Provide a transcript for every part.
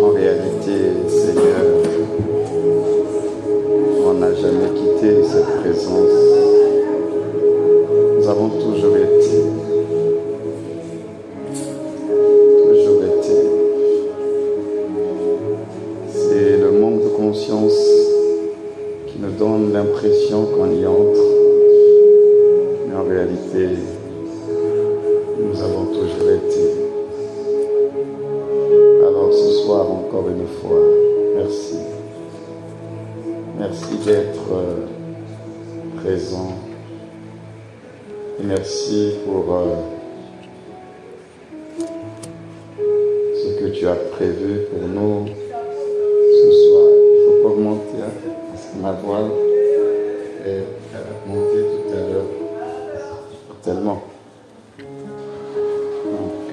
En réalité, Seigneur, on n'a jamais quitté cette présence. Nous avons toujours été. C'est le manque de conscience qui nous donne l'impression qu'on y entre. Mais en réalité, nous avons toujours été. Alors ce soir, encore une fois, merci. Merci d'être présent. Et merci pour ce que tu as prévu pour nous ce soir. Il faut pas augmenter, hein, parce que ma voix est montée tout à l'heure. Tellement. Donc,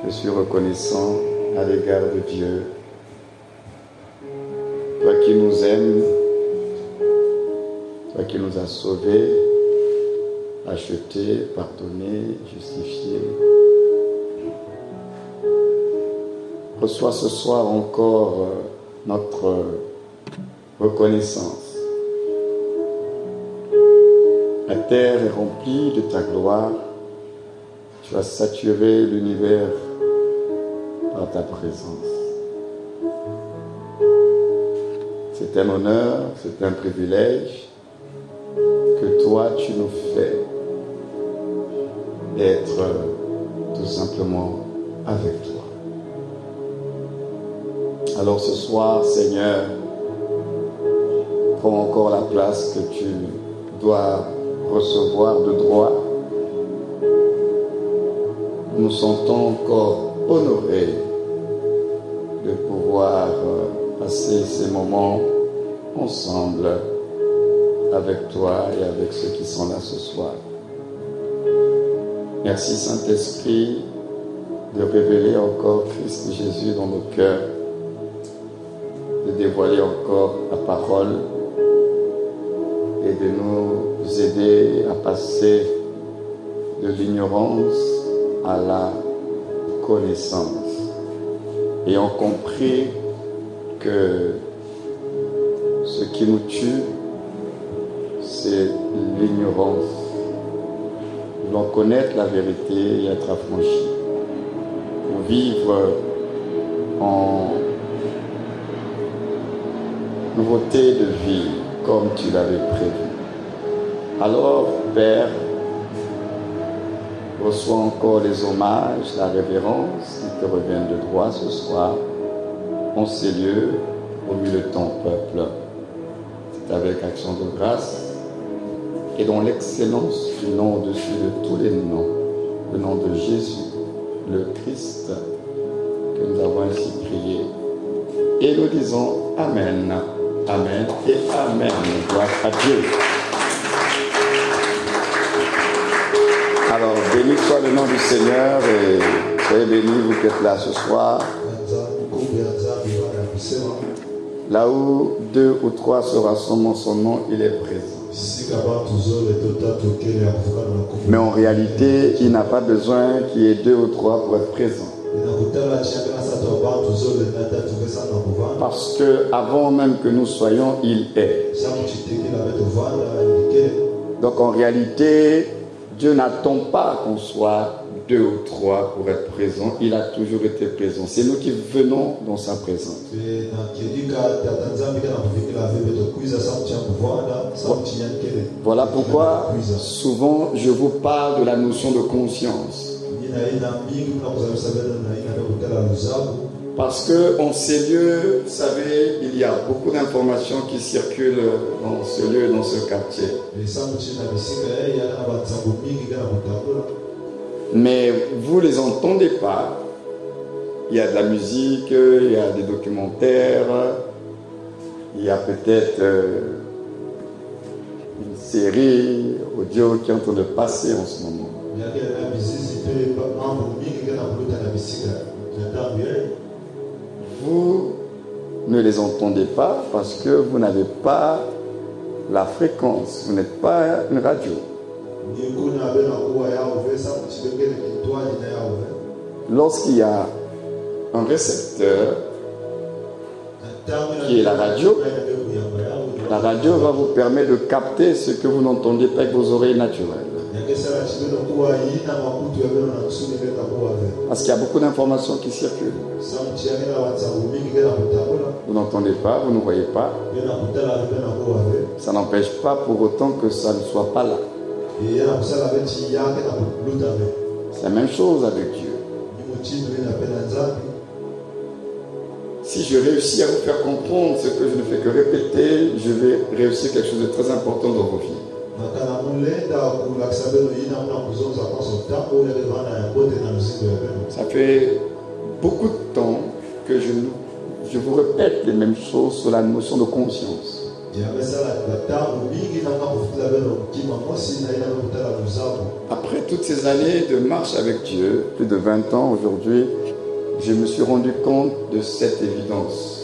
je suis reconnaissant à l'égard de Dieu. Toi qui nous aimes, toi qui nous as sauvés, achetés, pardonnés, justifiés. Reçois ce soir encore notre reconnaissance. La terre est remplie de ta gloire. Tu as saturé l'univers par ta présence. C'est un honneur, c'est un privilège que toi tu nous fais d'être tout simplement avec toi. Alors ce soir, Seigneur, prends encore la place que tu dois recevoir de droit. Nous nous sentons encore honorés de pouvoir passer ces moments ensemble avec toi et avec ceux qui sont là ce soir. Merci Saint-Esprit de révéler encore Christ Jésus dans nos cœurs, de dévoiler encore la parole et de nous aider à passer de l'ignorance à la connaissance. Ayant compris que ce qui nous tue, c'est l'ignorance. Nous voulons connaître la vérité et être affranchis pour vivre en nouveauté de vie comme tu l'avais prévu. Alors, Père, reçois encore les hommages, la révérence qui te reviennent de droit ce soir, en ces lieux, au milieu de ton peuple. C'est avec action de grâce et dans l'excellence du nom au-dessus de tous les noms, le nom de Jésus, le Christ, que nous avons ainsi prié. Et nous disons Amen, Amen et Amen. Gloire à Dieu. Alors, béni soit le nom du Seigneur et soyez bénis, vous qui êtes là ce soir. Là où 2 ou 3 se rassemblent en son nom, il est présent. Mais en réalité, il n'a pas besoin qu'il y ait 2 ou 3 pour être présent. Parce que avant même que nous soyons, il est. Donc en réalité, Dieu n'attend pas qu'on soit 2 ou 3 pour être présent. Il a toujours été présent. C'est nous qui venons dans sa présence. Voilà pourquoi souvent je vous parle de la notion de conscience. Parce qu'en ces lieux, vous savez, il y a beaucoup d'informations qui circulent dans ce lieu, dans ce quartier. Mais vous ne les entendez pas. Il y a de la musique, il y a des documentaires, il y a peut-être une série audio qui est en train de passer en ce moment. Vous ne les entendez pas parce que vous n'avez pas la fréquence, vous n'êtes pas une radio. Lorsqu'il y a un récepteur qui est la radio va vous permettre de capter ce que vous n'entendez pas avec vos oreilles naturelles. Parce qu'il y a beaucoup d'informations qui circulent. Vous n'entendez pas, vous ne voyez pas. Ça n'empêche pas pour autant que ça ne soit pas là. C'est la même chose avec Dieu. Si je réussis à vous faire comprendre ce que je ne fais que répéter, je vais réussir quelque chose de très important dans vos vies. Ça fait beaucoup de temps que je vous répète les mêmes choses sur la notion de conscience. Après toutes ces années de marche avec Dieu, plus de 20 ans aujourd'hui, je me suis rendu compte de cette évidence.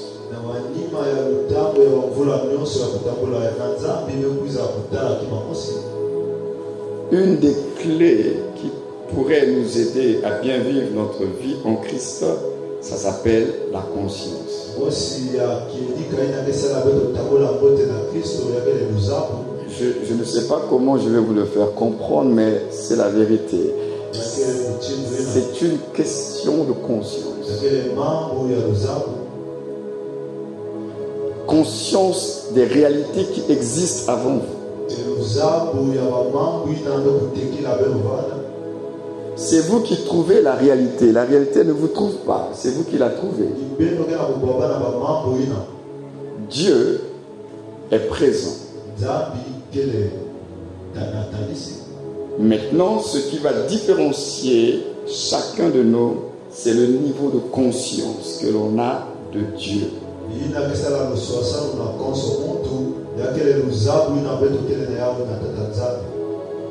Une des clés qui pourrait nous aider à bien vivre notre vie en Christ, ça s'appelle la conscience. Je ne sais pas comment je vais vous le faire comprendre, mais c'est la vérité. C'est une question de conscience. Conscience des réalités qui existent avant vous. C'est vous qui trouvez la réalité. La réalité ne vous trouve pas. C'est vous qui la trouvez. Dieu est présent. Maintenant, ce qui va différencier chacun de nous, c'est le niveau de conscience que l'on a de Dieu.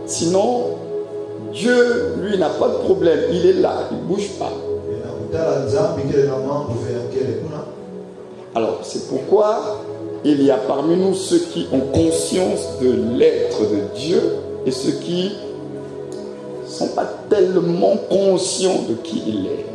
Sinon, Dieu, lui, n'a pas de problème. Il est là, il ne bouge pas. Alors, c'est pourquoi il y a parmi nous ceux qui ont conscience de l'être de Dieu et ceux qui ne sont pas tellement conscients de qui il est.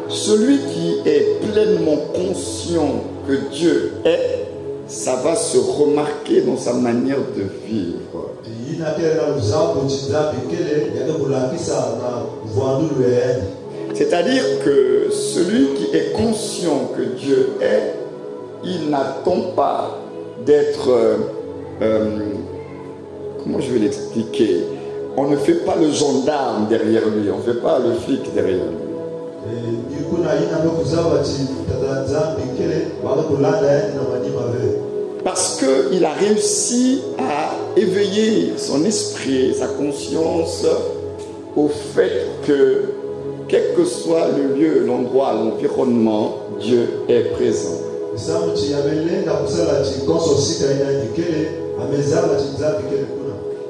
Celui qui est pleinement conscient que Dieu est, ça va se remarquer dans sa manière de vivre. C'est-à-dire que celui qui est conscient que Dieu est, il n'attend pas d'être... comment je vais l'expliquer? On ne fait pas le gendarme derrière lui, on ne fait pas le flic derrière lui. Parce qu'il a réussi à éveiller son esprit, sa conscience au fait que quel que soit le lieu, l'endroit, l'environnement, Dieu est présent.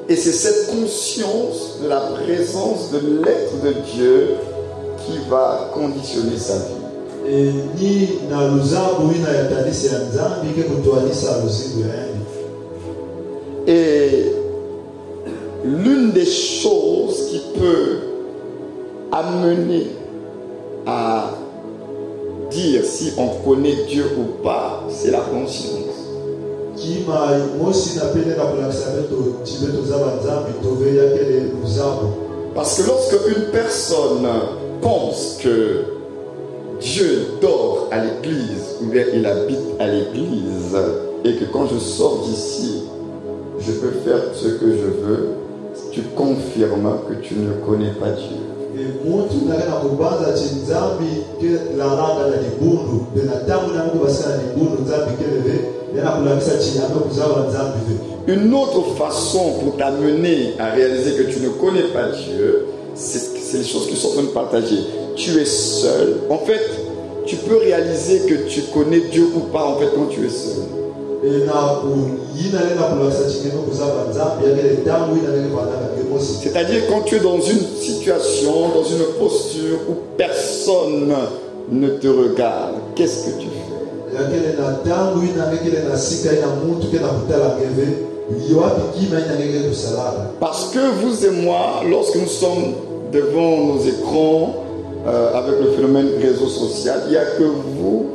Et c'est cette conscience de la présence de l'être de Dieu qui va conditionner sa vie. Et l'une des choses qui peut amener à dire si on connaît Dieu ou pas, c'est la conscience. Parce que lorsque une personne pense que Dieu dort à l'église ou bien il habite à l'église et que quand je sors d'ici, je peux faire ce que je veux, tu confirmes que tu ne connais pas Dieu. Une autre façon pour t'amener à réaliser que tu ne connais pas Dieu, c'est les choses que sont en train de partager. Tu es seul. En fait, tu peux réaliser que tu connais Dieu ou pas en fait quand tu es seul. C'est-à-dire quand tu es dans une situation, dans une posture où personne ne te regarde, qu'est-ce que tu fais? Parce que vous et moi, lorsque nous sommes devant nos écrans, avec le phénomène réseau social, il n'y a que vous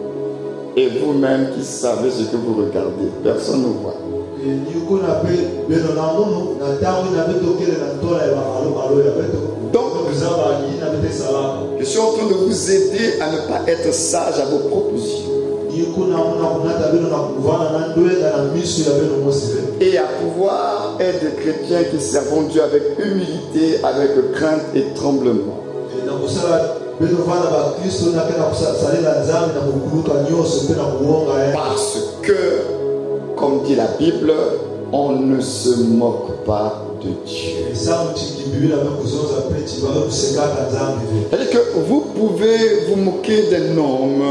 et vous-même qui savez ce que vous regardez. Personne ne voit. Donc, je suis en train de vous aider à ne pas être sage à vos propres yeux. Et à pouvoir être des chrétiens qui servent Dieu avec humilité, avec crainte et tremblement. Parce que, comme dit la Bible, on ne se moque pas de Dieu. C'est-à-dire que vous pouvez vous moquer d'un homme,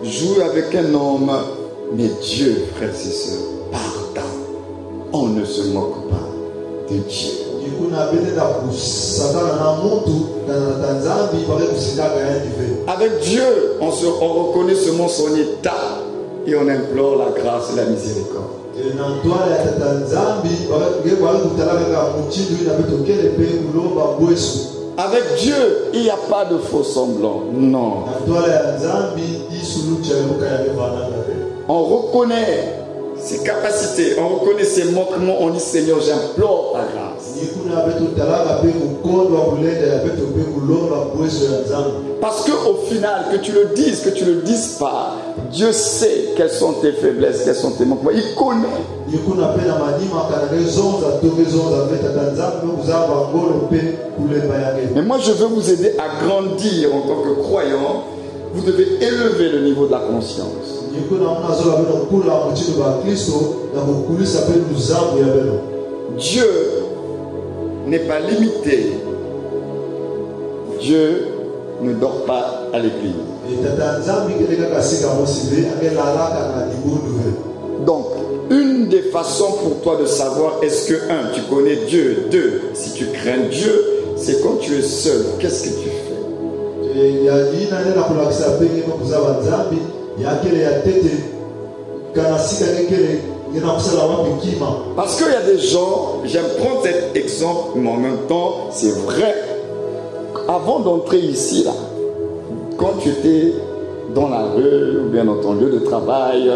jouer avec un homme, mais Dieu, frères et sœurs, pardon, on ne se moque pas de Dieu. Avec Dieu, on reconnaît seulement son état et on implore la grâce et la miséricorde. Avec Dieu, il n'y a pas de faux semblants. Non. On reconnaît ses capacités, on reconnaît ses manquements, on dit Seigneur, j'implore ta grâce. Parce qu'au final, que tu le dises, que tu ne le dises pas, Dieu sait quelles sont tes faiblesses, quels sont tes manquements. Il connaît. Mais moi, je veux vous aider à grandir en tant que croyant. Vous devez élever le niveau de la conscience. Dieu n'est pas limité. Dieu ne dort pas à l'église. Donc, une des façons pour toi de savoir est-ce que, un, tu connais Dieu, deux, si tu crains Dieu, c'est quand tu es seul. Qu'est-ce que tu fais? Parce qu'il y a des gens, j'aime prendre cet exemple, mais en même temps, c'est vrai. Avant d'entrer ici, là, quand tu étais dans la rue ou bien dans ton lieu de travail,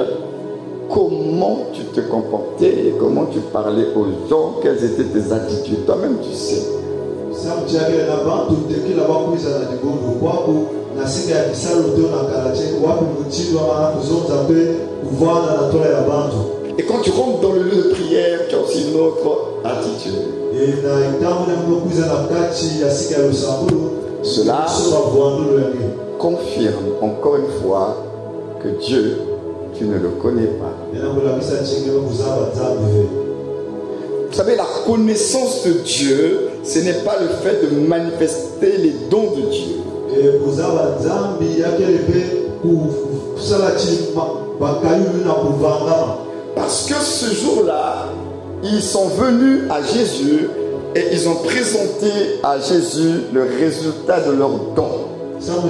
comment tu te comportais, comment tu parlais aux gens, quelles étaient tes attitudes, toi-même tu sais. Et quand tu rentres dans le lieu de prière, tu as aussi une autre attitude. Cela confirme encore une fois que Dieu, tu ne le connais pas. Vous savez, la connaissance de Dieu, ce n'est pas le fait de manifester les dons de Dieu. Parce que ce jour-là, ils sont venus à Jésus et ils ont présenté à Jésus le résultat de leurs dons. Donc,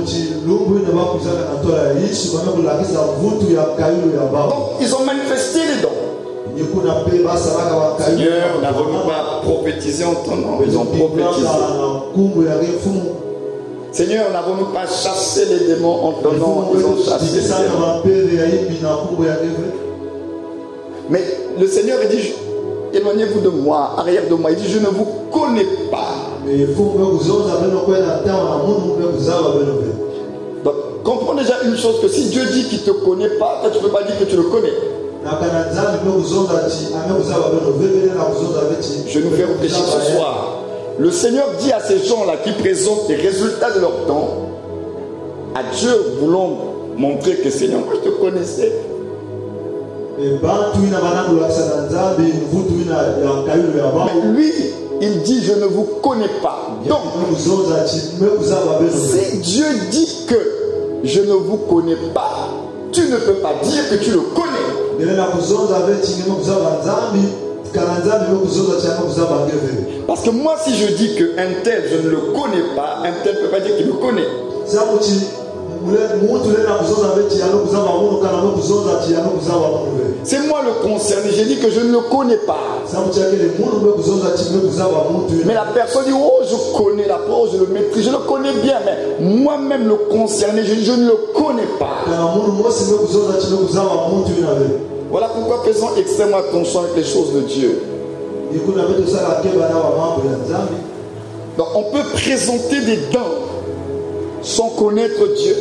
ils ont manifesté les dons. Seigneur, n'avons-nous pas prophétisé en ton nom? Ils ont prophétisé. Seigneur, n'avons-nous pas chassé les démons en ton nom? Ils ont chassé les démons. Mais le Seigneur dit, éloignez-vous de moi, arrière de moi. Il dit, je ne vous connais pas. Donc, comprends déjà une chose, que si Dieu dit qu'il ne te connaît pas, toi, tu ne peux pas dire que tu le connais. Je nous fais réfléchir ce soir. Le Seigneur dit à ces gens-là qui présentent les résultats de leur temps, à Dieu voulant montrer que Seigneur, moi je te connaissais. Mais lui, il dit je ne vous connais pas. Donc, si Dieu dit que je ne vous connais pas, tu ne peux pas dire que tu le connais. Parce que moi, si je dis qu'un tel, je ne le connais pas, un tel ne peut pas dire qu'il me connaît. C'est moi le concerné. J'ai dit que je ne le connais pas. Mais la personne dit, oh, je connais la parole, je le maîtrise, je le connais bien. Mais moi-même le concerné, je ne le connais pas. Voilà pourquoi faisons extrêmement attention avec les choses de Dieu. Donc on peut présenter des dons sans connaître Dieu.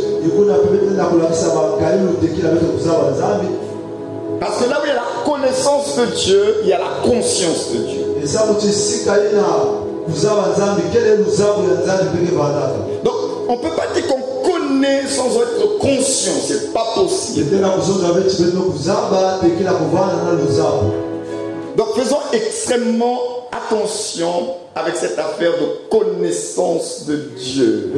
Parce que là où il y a la connaissance de Dieu, il y a la conscience de Dieu. Donc on ne peut pas dire qu'on connaît sans être conscient, c'est pas possible. Donc faisons extrêmement attention avec cette affaire de connaissance de Dieu.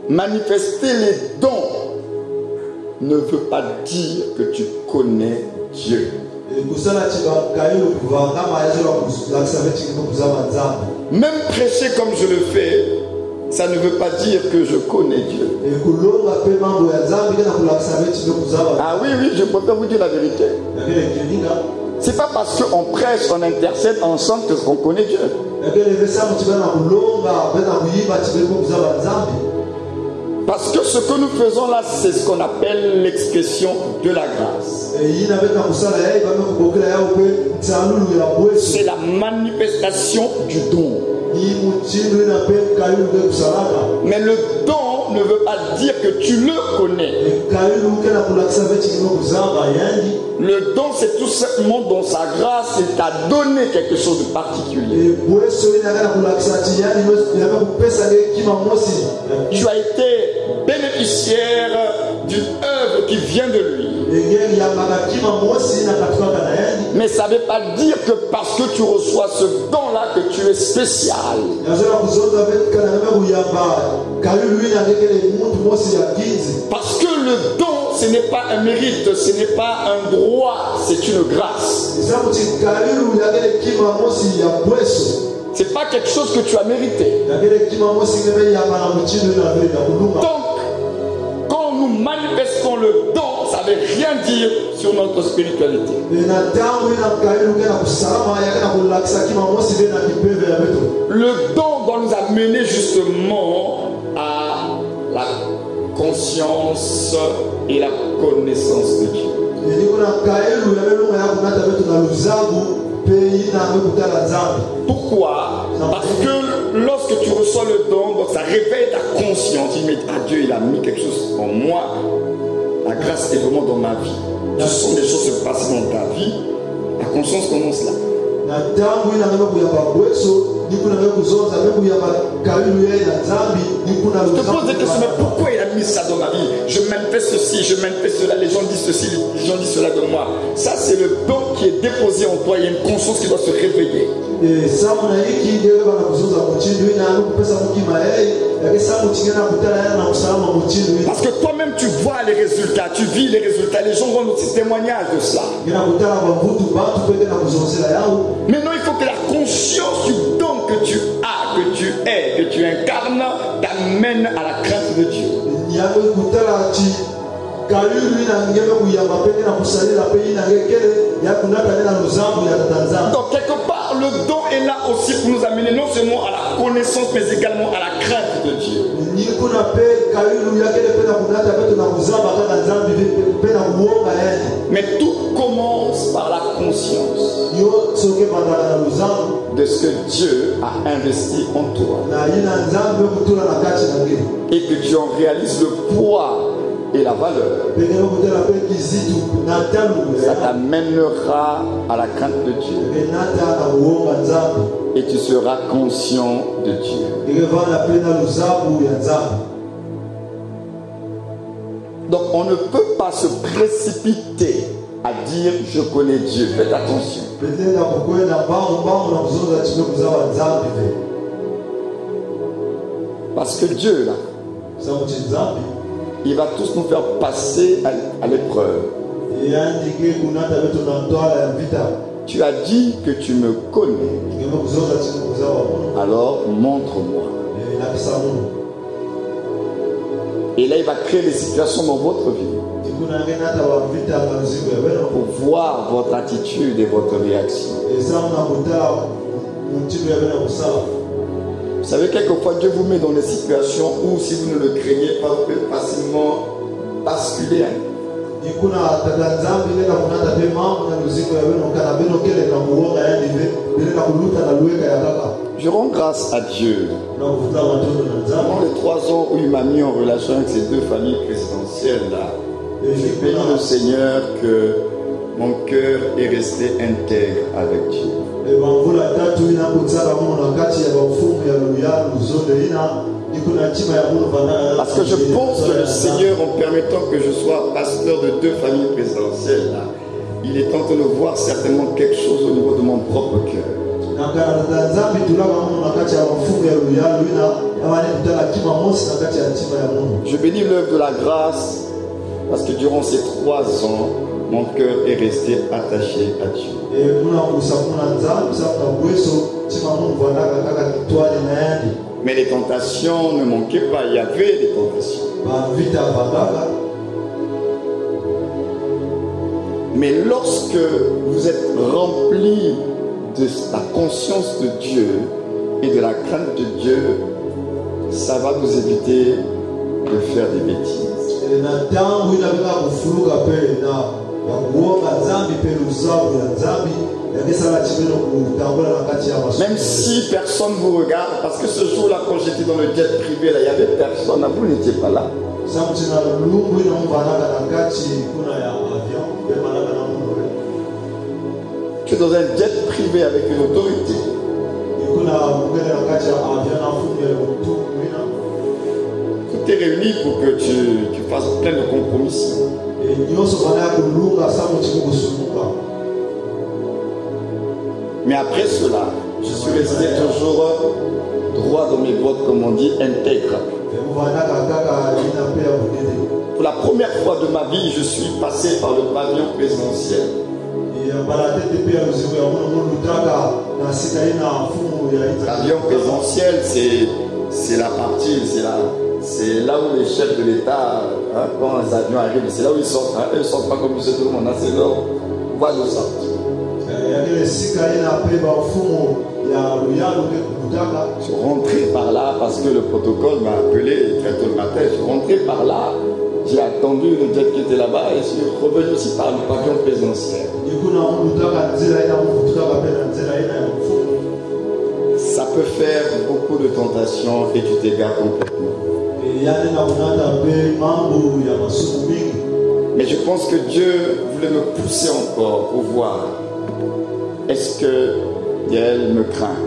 Manifester les dons ne veut pas dire que tu connais Dieu. Même prêcher comme je le fais, ça ne veut pas dire que je connais Dieu. Ah oui, je préfère vous dire la vérité. C'est pas parce qu'on prêche, on intercède ensemble qu'on connaît Dieu. Parce que ce que nous faisons là, c'est ce qu'on appelle l'expression de la grâce. C'est la manifestation du don. Mais le don ne veut pas dire que tu le connais. Le don, c'est tout simplement dans sa grâce, il t'a donné quelque chose de particulier. Tu as été bénéficiaire d'une œuvre qui vient de lui. Mais ça ne veut pas dire que parce que tu reçois ce don-là que tu es spécial. Parce que le don, ce n'est pas un mérite, ce n'est pas un droit, c'est une grâce. C'est pas quelque chose que tu as mérité. Donc, quand nous manifestons le don, ça ne veut rien dire sur notre spiritualité. Le don doit nous amener justement à la conscience et la connaissance de Dieu. Pourquoi? Parce que lorsque tu reçois le don, donc ça réveille ta conscience. Tu dis, ah, Dieu, il a mis quelque chose en moi. La grâce est vraiment dans ma vie. Tu sens des choses se passer dans ta vie. La conscience commence là. Je te pose des questions, mais pourquoi il a mis ça dans ma vie? Je manifeste ceci, je manifeste cela, les gens disent ceci, les gens disent cela de moi. Ça, c'est le don qui est déposé en toi. Il y a une conscience qui doit se réveiller. Parce que toi-même tu vois les résultats, tu vis les résultats, les gens vont nous témoigner de cela. Maintenant il faut que la conscience du don que tu as, que tu es, que tu incarnes, t'amène à la crainte de Dieu. Donc quelque part le don est là aussi pour nous amener non seulement à la connaissance mais également à la crainte de Dieu. Mais tout commence par la conscience de ce que Dieu a investi en toi et que tu en réalises le poids et la valeur. Ça t'amènera à la crainte de Dieu et tu seras conscient de Dieu. Donc on ne peut pas se précipiter à dire je connais Dieu. Faites attention. Parce que Dieu là, il va tous nous faire passer à l'épreuve. Tu as dit que tu me connais. Alors montre-moi. Et là, il va créer des situations dans votre vie pour voir votre attitude et votre réaction. Vous savez, quelquefois, Dieu vous met dans des situations où, si vous ne le craignez pas, vous pouvez facilement basculer. Je rends grâce à Dieu. Pendant les 3 ans où il m'a mis en relation avec ces 2 familles présidentielles là, je bénis le Seigneur que mon cœur est resté intègre avec Dieu. Parce que je pense que le Seigneur, en permettant que je sois pasteur de 2 familles présidentielles là, il est en train de voir certainement quelque chose au niveau de mon propre cœur. Je bénis l'œuvre de la grâce parce que durant ces 3 ans, mon cœur est resté attaché à Dieu. Mais les tentations ne manquaient pas, il y avait des tentations. Mais lorsque vous êtes rempli de la conscience de Dieu et de la crainte de Dieu, ça va vous éviter de faire des bêtises. Même si personne ne vous regarde, parce que ce jour-là, quand j'étais dans le jet privé, là, il n'y avait personne, vous n'étiez pas là. Tu es dans un jet privé avec une autorité. Tout est réuni pour que tu fasses plein de compromis. Mais après cela, je suis resté toujours droit dans mes bottes, comme on dit, intègre. Pour la première fois de ma vie, je suis passé par le pavillon présidentiel. L'avion présidentiel, c'est la partie, c'est là où les chefs de l'État, hein, quand les avions arrivent, c'est là où ils sortent. Hein, ils ne sortent pas comme M. Tout le monde, c'est leur voie de sortie. Je suis rentré par là parce que le protocole m'a appelé très tôt le matin. Je suis rentré par là. J'ai attendu le jet qui était là-bas et je suis revenu aussi par le pavillon présidentiel. Ça peut faire beaucoup de tentations et tu t'égares complètement. Mais je pense que Dieu voulait me pousser encore pour voir est-ce que Yael me craint.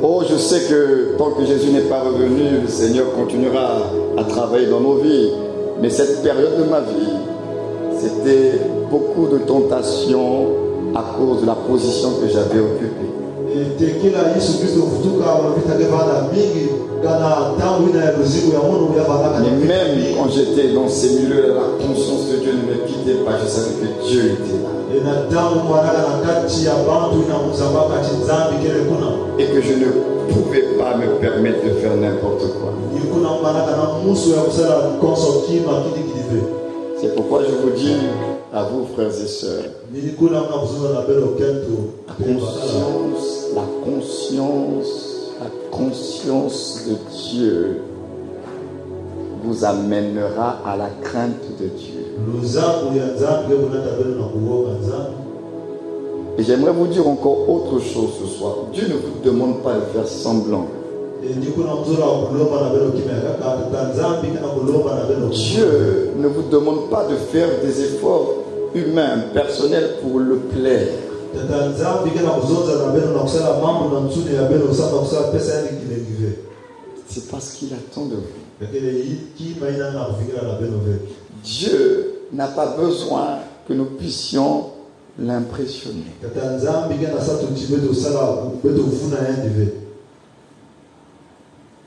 Oh, je sais que tant que Jésus n'est pas revenu, le Seigneur continuera à travailler dans nos vies. Mais cette période de ma vie, c'était beaucoup de tentations à cause de la position que j'avais occupée. Mais même quand j'étais dans ces milieux, la conscience de Dieu ne me quittait pas. Je savais que Dieu était là. Et que je ne pouvais pas me permettre de faire n'importe quoi. C'est pourquoi je vous dis à vous, frères et sœurs, la conscience de Dieu vous amènera à la crainte de Dieu. Et j'aimerais vous dire encore autre chose ce soir. Dieu ne vous demande pas de faire semblant. Dieu ne vous demande pas de faire des efforts humains, personnels pour le plaire. C'est parce qu'il attend de vous. Dieu n'a pas besoin que nous puissions l'impressionner.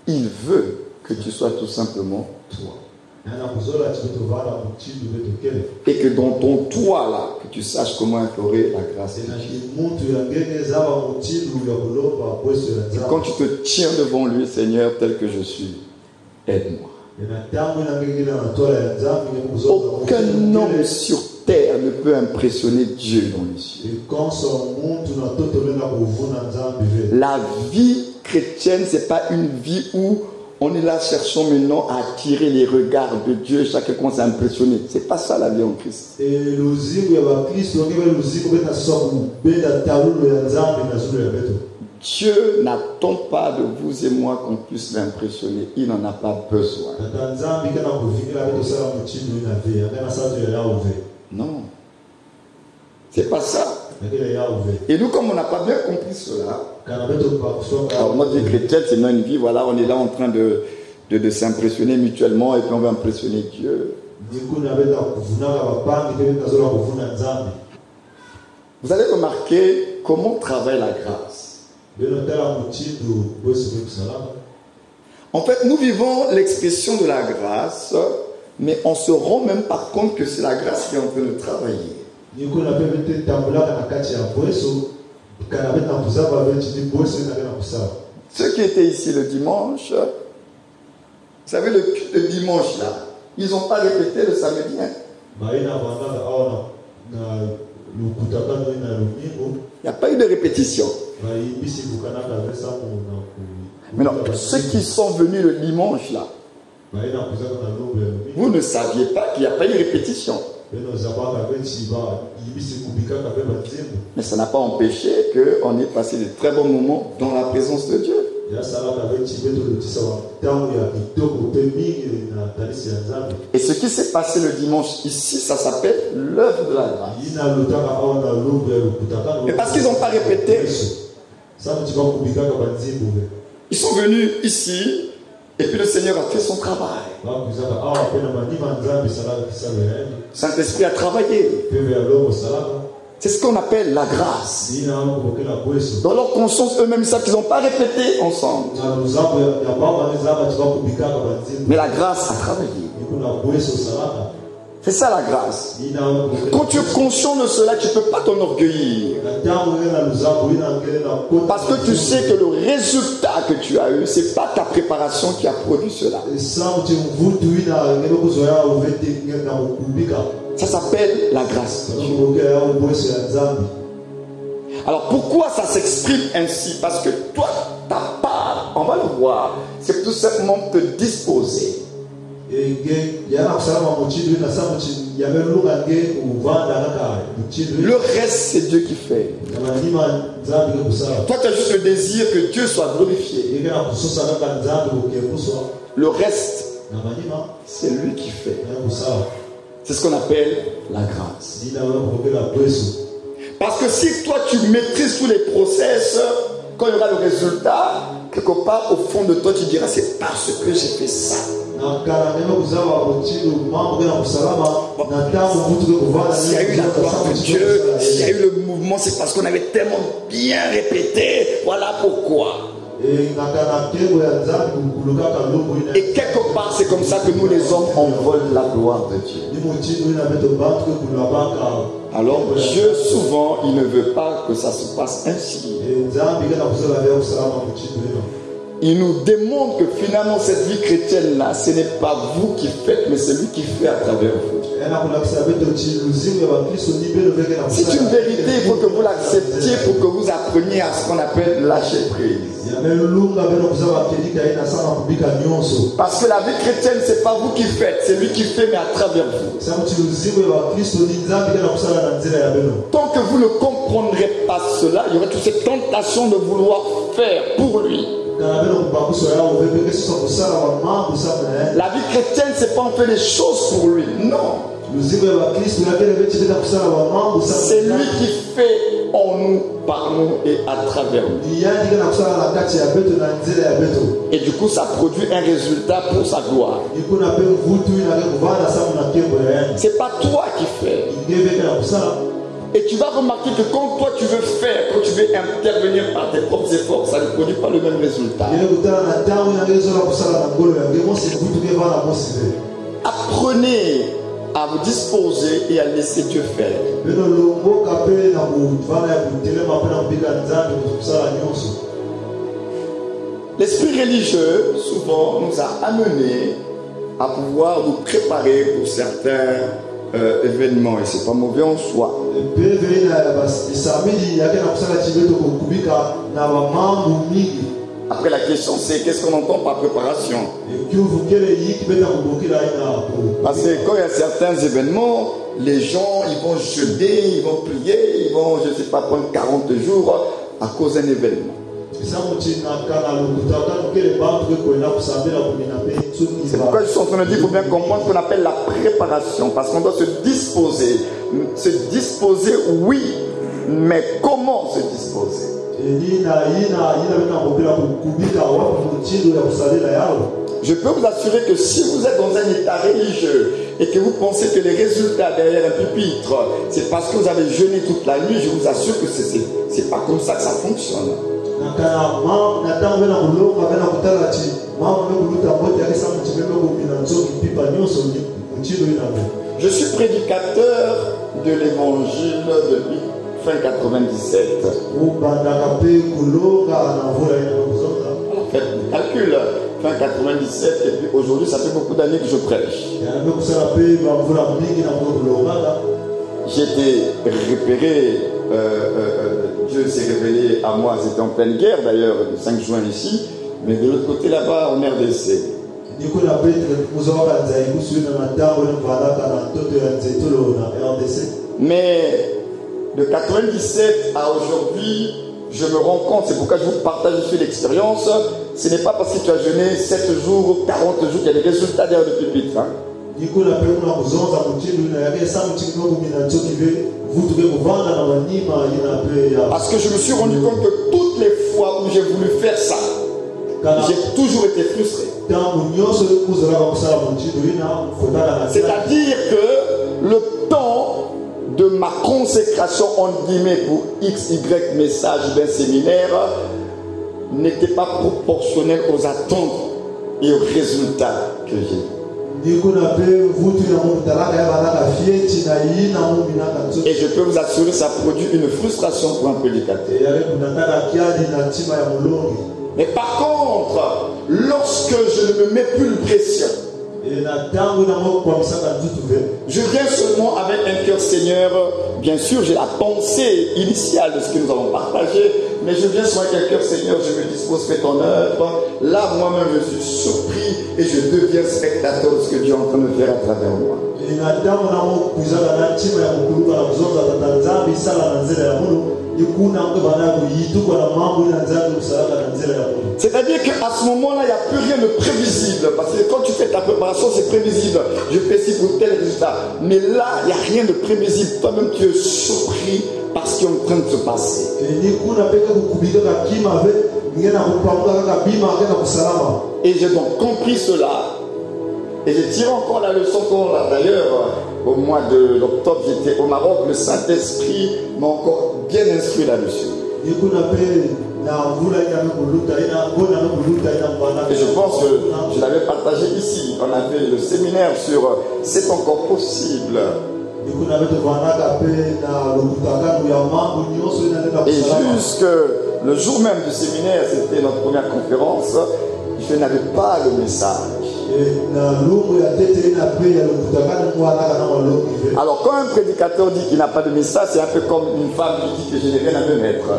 Il veut que tu sois tout simplement toi. Et que dans ton toi là, que tu saches comment implorer la grâce de Dieu. Et quand tu te tiens devant lui, Seigneur, tel que je suis, aide-moi. Aucun homme sur terre ne peut impressionner Dieu dans les cieux. La vie chrétienne, ce n'est pas une vie où on est là cherchant maintenant à attirer les regards de Dieu, chacun commence à impressionner. Ce n'est pas ça la vie en Christ. Dieu n'attend pas de vous et moi qu'on puisse l'impressionner. Il n'en a pas besoin. Non. C'est pas ça. Et nous, comme on n'a pas bien compris cela, alors notre vie chrétienne, c'est une vie, voilà, on est là en train de s'impressionner mutuellement et puis on va impressionner Dieu. Vous allez remarquer comment travaille la grâce. En fait, nous vivons l'expression de la grâce, mais on se rend même pas compte que c'est la grâce qui est en train de travailler. Ceux qui étaient ici le dimanche, vous savez, le dimanche là, ils n'ont pas répété le samedi. Hein? Il n'y a pas eu de répétition. Mais non, ceux qui sont venus le dimanche là, vous ne saviez pas qu'il n'y a pas eu de répétition. Mais ça n'a pas empêché qu'on ait passé de très bons moments dans la présence de Dieu. Et ce qui s'est passé le dimanche ici, ça s'appelle l'œuvre de la grâce. Mais parce qu'ils n'ont pas répété, ils sont venus ici. Et puis le Seigneur a fait son travail. Saint-Esprit a travaillé. C'est ce qu'on appelle la grâce. Dans leur conscience, eux-mêmes savent qu'ils n'ont pas répété ensemble. Mais la grâce a travaillé. C'est ça la grâce. Quand tu es conscient de cela, tu ne peux pas t'enorgueillir. Parce que tu sais que le résultat que tu as eu, ce n'est pas ta préparation qui a produit cela. Ça s'appelle la grâce. Alors pourquoi ça s'exprime ainsi? Parce que toi, ta part, on va le voir, c'est tout simplement te disposer. Le reste, c'est Dieu qui fait. Toi, tu as juste le désir que Dieu soit glorifié. Le reste, c'est lui qui fait. C'est ce qu'on appelle la grâce. Parce que si toi, tu maîtrises tous les process, quand il y aura le résultat, quelque part, au fond de toi, tu diras, c'est parce que j'ai fait ça. S'il y a eu la gloire de Dieu, s'il y a eu le mouvement, c'est parce qu'on avait tellement bien répété. Voilà pourquoi. Et quelque part, c'est comme ça que nous les hommes envolent la gloire de Dieu. Alors Dieu, souvent, il ne veut pas que ça se passe ainsi. Il nous démontre que finalement cette vie chrétienne-là, ce n'est pas vous qui faites, mais c'est lui qui fait à travers vous. C'est une vérité, il faut que vous l'acceptiez pour que vous appreniez à ce qu'on appelle lâcher prise. Parce que la vie chrétienne, ce n'est pas vous qui faites, c'est lui qui fait, mais à travers vous. Tant que vous ne comprendrez pas cela, il y aura toute cette tentation de vouloir faire pour lui. La vie chrétienne, c'est pas on fait les choses pour lui. Non. C'est lui qui fait en nous, par nous et à travers nous. Et du coup, ça produit un résultat pour sa gloire. C'est pas toi qui fais. Et tu vas remarquer que quand toi tu veux faire, quand tu veux intervenir par tes propres efforts, ça ne produit pas le même résultat. À apprenez à vous disposer et à laisser Dieu faire. L'esprit religieux, souvent, nous a amenés à pouvoir nous préparer pour certains événements. Et c'est pas mauvais en soi. Après, la question c'est qu'est-ce qu'on entend par préparation? Parce que quand il y a certains événements, les gens ils vont jeûner, ils vont prier, ils vont, je ne sais pas, prendre 40 jours à cause d'un événement. C'est pourquoi je suis en train de dire qu'il faut bien comprendre ce qu'on appelle la préparation. Parce qu'on doit se disposer. Se disposer, oui, mais comment se disposer? Je peux vous assurer que si vous êtes dans un état religieux et que vous pensez que les résultats derrière un pupitre, c'est parce que vous avez jeûné toute la nuit, je vous assure que c'est pas comme ça que ça fonctionne. Je suis prédicateur de l'évangile depuis fin 97. Faites le calcul, fin 97 et puis aujourd'hui ça fait beaucoup d'années que je prêche. J'ai été repéré, Dieu s'est révélé à moi, c'était en pleine guerre d'ailleurs, le 5 juin ici, mais de l'autre côté là-bas en RDC. Mais de 97 à aujourd'hui, je me rends compte, c'est pourquoi je vous partage ici l'expérience, ce n'est pas parce que tu as jeûné 7 jours ou 40 jours qu'il y a des résultats derrière le pupitre. Hein. Parce que je me suis rendu compte que toutes les fois où j'ai voulu faire ça, j'ai toujours été frustré. C'est-à-dire que le temps de ma consécration entre guillemets pour X, Y message d'un séminaire n'était pas proportionnel aux attentes et aux résultats que j'ai. Et je peux vous assurer, ça produit une frustration pour un prédicateur. Mais par contre, lorsque je ne me mets plus de pression, je viens seulement avec un cœur Seigneur. Bien sûr, j'ai la pensée initiale de ce que nous avons partagé, mais je viens seulement avec un cœur Seigneur, je me dispose, fais ton œuvre. Là, moi-même, je suis surpris et je deviens spectateur de ce que Dieu est en train de faire à travers moi. C'est-à-dire qu'à ce moment-là, il n'y a plus rien de prévisible. Parce que quand tu fais ta préparation, c'est prévisible. Je fais ci pour tel résultat. Mais là, il n'y a rien de prévisible. Toi-même, tu es surpris par ce qui est en train de se passer. Et j'ai donc compris cela. Et je tire encore la leçon qu'on a d'ailleurs. Au mois d'octobre, j'étais au Maroc. Le Saint-Esprit m'a encore bien instruit là-dessus. Et je pense que je l'avais partagé ici. On avait le séminaire sur c'est encore possible. Et jusque le jour même du séminaire, c'était notre première conférence, je n'avais pas le message. Alors quand un prédicateur dit qu'il n'a pas de message, c'est un peu comme une femme qui dit que je n'ai rien à me mettre.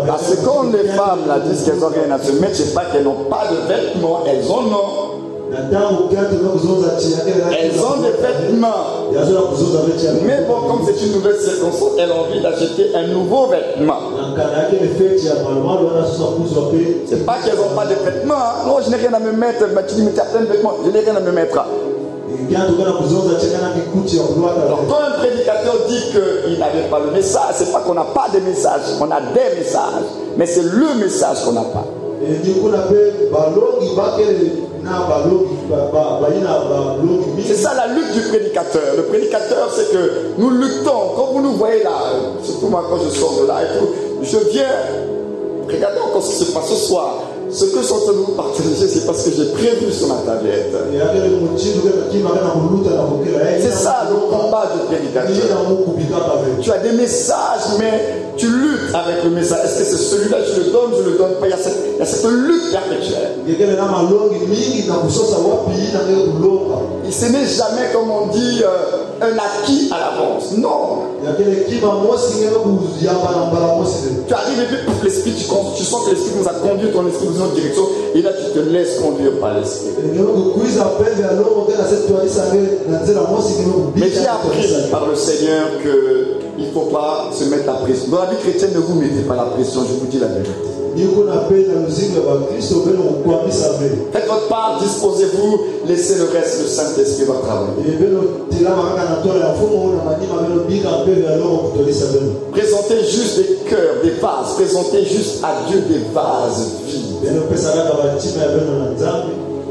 Parce que quand les femmes là, disent qu'elles n'ont rien à se mettre, c'est pas qu'elles n'ont pas de vêtements, elles en ont. Elles ont des vêtements. Mais bon, comme c'est une nouvelle circonstance, elle a envie d'acheter un nouveau vêtement. C'est pas qu'elles n'ont pas de vêtements. Hein. Non, je n'ai rien à me mettre. Tu dis, mais tu as plein de vêtements. Je n'ai rien à me mettre. Alors, quand un prédicateur dit qu'il n'avait pas le message, c'est pas qu'on n'a pas de message. On a des messages. Mais c'est le message qu'on n'a pas. C'est ça la lutte du prédicateur. Le prédicateur, c'est que nous luttons. Quand vous nous voyez là, surtout moi quand je sors de là et tout, je viens. Regardez encore ce qui se passe ce soir. ce que je suis en train de vous partager, c'est parce que j'ai prévu sur ma tablette. C'est ça le combat du prédicateur. Tu as des messages, mais tu luttes avec le message. Est-ce que c'est celui-là, je le donne pas? Il y a cette lutte perpétuelle. Et ce n'est jamais, comme on dit, un acquis à l'avance. Non. Tu arrives et puis l'esprit, tu sens que l'esprit nous a conduit ton esprit dans une autre direction, et là tu te laisses conduire par l'esprit. Mais j'ai appris par le Seigneur qu'il ne faut pas se mettre la pression. Dans la vie chrétienne, ne vous mettez pas la pression, je vous dis la vérité. Faites votre part, disposez-vous, laissez le reste, le Saint-Esprit va travailler. Présentez juste des cœurs, des vases, présentez juste à Dieu des vases vides.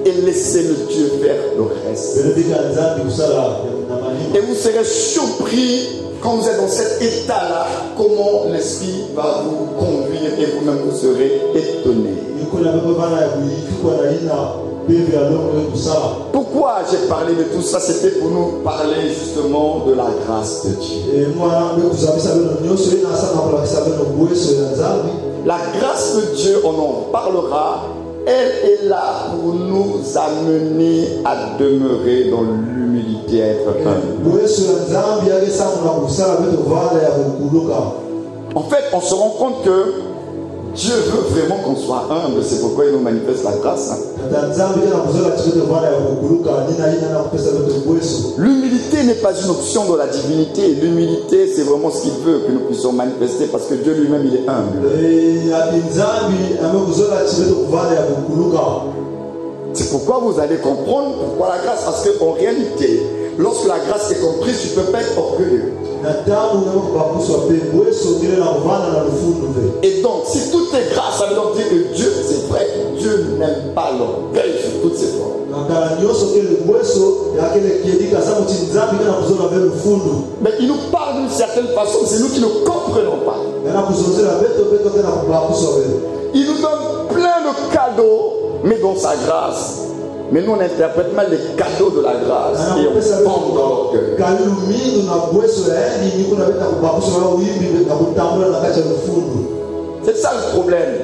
Et laissez le Dieu faire le reste. Et vous serez surpris quand vous êtes dans cet état-là, comment l'Esprit va vous conduire et vous-même vous serez étonné. Pourquoi j'ai parlé de tout ça? C'était pour nous parler justement de la grâce de Dieu. La grâce de Dieu, on en parlera. Elle est là pour nous amener à demeurer dans l'humilité, à être humble. En fait, on se rend compte que Dieu veut vraiment qu'on soit humble. C'est pourquoi il nous manifeste la grâce. L'humilité n'est pas une option dans la divinité. L'humilité, c'est vraiment ce qu'il veut que nous puissions manifester, parce que Dieu lui-même, il est humble. C'est pourquoi vous allez comprendre pourquoi la grâce. Parce qu'en réalité, lorsque la grâce est comprise, tu ne peux pas être orgueilleux. Et donc, si tout est grâce, ça veut donc dire que Dieu, c'est vrai, Dieu n'aime pas l'orgueil sous toutes ses formes. Mais il nous parle d'une certaine façon, c'est nous qui ne comprenons pas. Il nous donne plein de cadeaux, mais dans sa grâce. Mais nous on interprète mal les cadeaux de la grâce et on tombe dans l'orgueil. C'est ça le problème.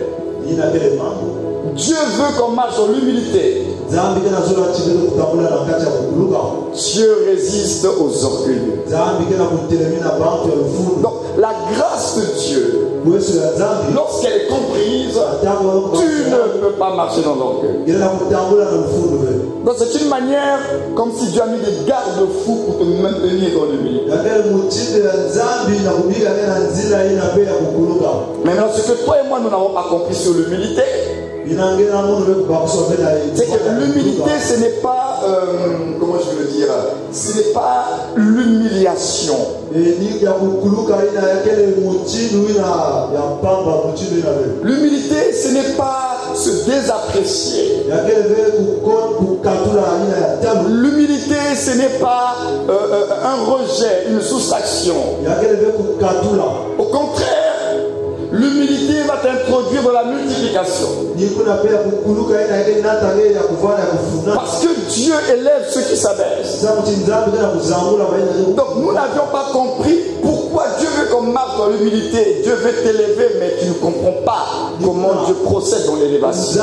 Dieu veut qu'on marche dans l'humilité. Dieu résiste aux orgueilleux. Donc la grâce de Dieu, lorsqu'elle est comprise, tu ne peux pas marcher dans l'orgueil. Donc c'est une manière comme si Dieu a mis des garde-fous pour te maintenir dans l'humilité. Mais maintenant, ce que toi et moi nous n'avons pas compris sur l'humilité, c'est que l'humilité, ce n'est pas, comment je veux le dire, ce n'est pas l'humiliation. L'humilité, ce n'est pas se désapprécier. L'humilité, ce n'est pas un rejet, une soustraction. Au contraire, l'humilité va t'introduire dans la multiplication. Parce que Dieu élève ceux qui s'abaissent. Donc nous n'avions pas compris pourquoi Dieu veut qu'on marche dans l'humilité. Dieu veut t'élever, mais tu ne comprends pas comment Dieu procède dans l'élévation.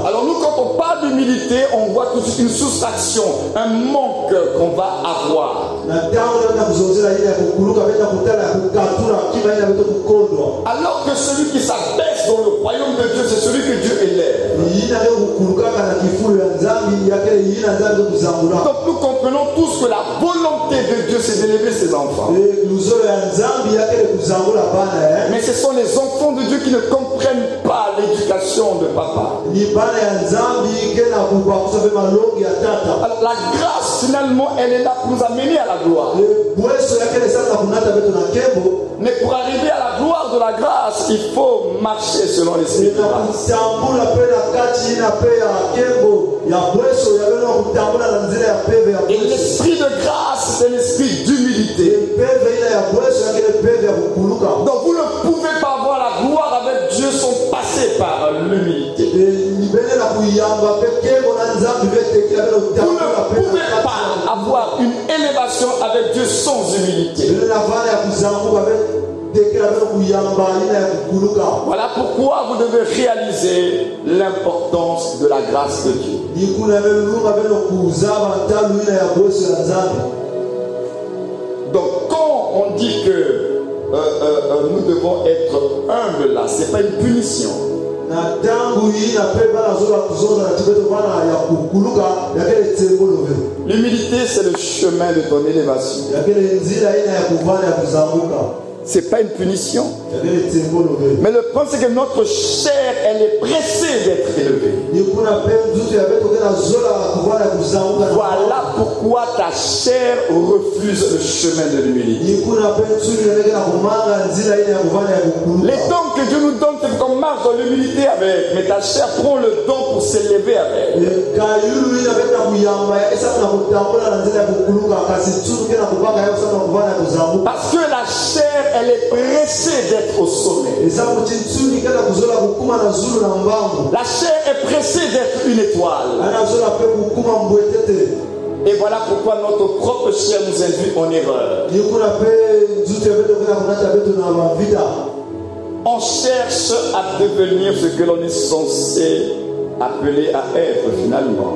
Alors nous, quand on parle d'humilité, on voit tout de suite une soustraction, un manque qu'on va avoir. Alors que celui qui s'abaisse dans le royaume de Dieu, c'est celui que Dieu élève. Donc nous comprenons tous que la volonté de Dieu, c'est d'élever ses enfants. Mais ce sont les enfants de Dieu qui ne comprennent pas l'éducation de papa. Alors la grâce, finalement, elle est là pour nous amener à la gloire. Mais pour arriver à la gloire de la grâce, il faut marcher selon l'esprit de grâce. Et l'esprit de grâce, c'est l'esprit d'humilité. Donc vous ne pouvez pas avoir la pouvez pas avoir une élévation avec Dieu sans humilité. Voilà pourquoi vous devez réaliser l'importance de la grâce de Dieu. Donc quand on dit que nous devons être humbles là, ce n'est pas une punition. L'humilité, c'est le chemin de ton élévation. Ce n'est pas une punition. Mais le problème, c'est que notre chair, elle est pressée d'être élevée. Voilà pourquoi ta chair refuse le chemin de l'humilité. Les dons que Dieu nous donne, c'est qu'on marche dans l'humilité avec. Mais ta chair prend le don pour s'élever avec. Parce que la chair, elle est pressée d'être au sommet. La chair est pressée d'être une étoile. Et voilà pourquoi notre propre chair nous induit en erreur. On cherche à devenir ce que l'on est censé appeler à être finalement.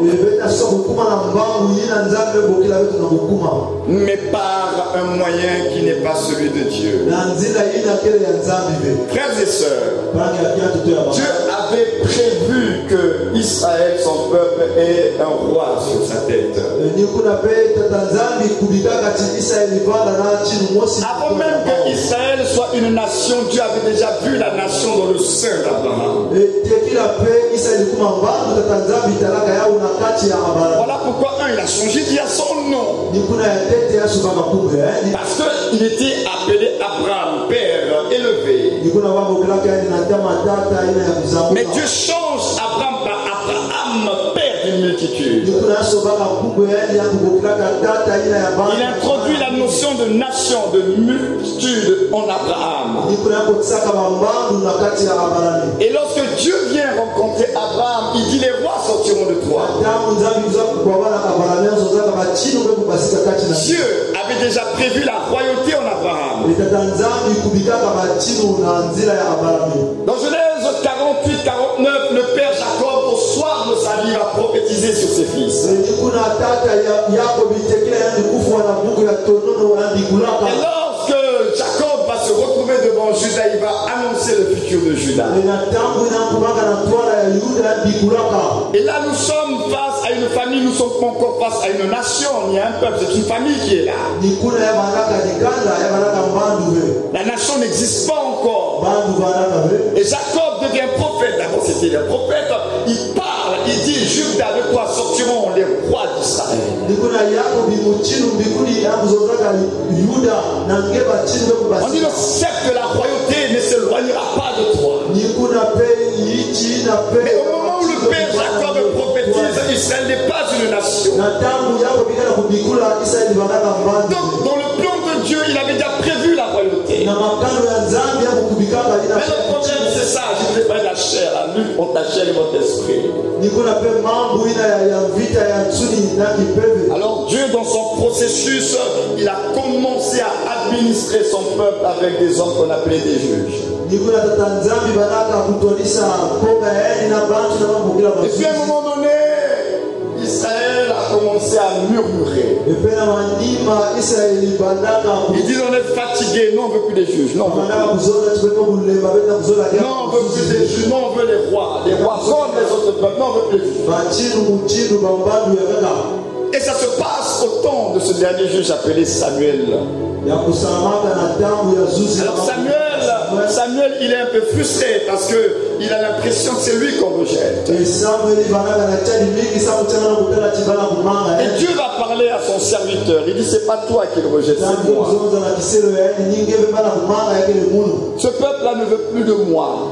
Mais par un moyen qui n'est pas celui de Dieu. Frères et sœurs, Dieu avait prévu que Israël, son peuple, ait un roi sur sa tête. Avant même que Israël soit une nation, Dieu avait déjà vu la nation dans le sein d'Abraham. Voilà pourquoi il a changé d'y a son nom. Parce qu'il était appelé Abraham, père élevé. Mais Dieu change Abraham par Abraham, père d'une multitude. Il introduit la notion de nation, de multitude en Abraham. Et lorsque Dieu vient rencontrer Abraham, il dit: les rois sortiront de toi. Dieu avait déjà prévu la royauté en Abraham. Dans Genèse 48-49, le père Jacob, au soir de sa vie, va prophétiser sur ses fils. Et lorsque Jacob va se retrouver devant Judas, il va annoncer le futur de Judas. Et là, nous sommes face à une famille, nous sommes encore face à une nation. Il y a un peuple, c'est une famille qui est là. La nation n'existe pas encore. Et Jacob devient prophète. D'abord, c'était un prophète. Il parle, il dit: Judas, de quoi sortiront les rois d'Israël. On dit: le sceptre de la royauté ne s'éloignera pas de toi. Mais au moment où le père Jacob prophétise, Israël n'est pas une nation. Donc, dans le plan de Dieu, il avait déjà prévu la royauté. Mais le problème, c'est ça. Je voulais parler de la chair, la lutte entre ta chair et votre esprit. Alors Dieu, dans son processus, il a commencé à administrer son peuple avec des hommes qu'on appelait des juges. Et puis à un moment donné, Israël a commencé à murmurer. Ils disent: on est fatigué, non, on ne veut plus des juges. Non, on veut plus des juges, non, on veut les rois. Les rois comme les autres peuples, non, on veut plus des juges. Et ça se passe au temps de ce dernier juge appelé Samuel. Alors Samuel, il est un peu frustré parce qu'il a l'impression que c'est lui qu'on rejette. Et Dieu va parler à son serviteur. Il dit: c'est pas toi qui le rejette, c'est moi. Ce peuple-là ne veut plus de moi.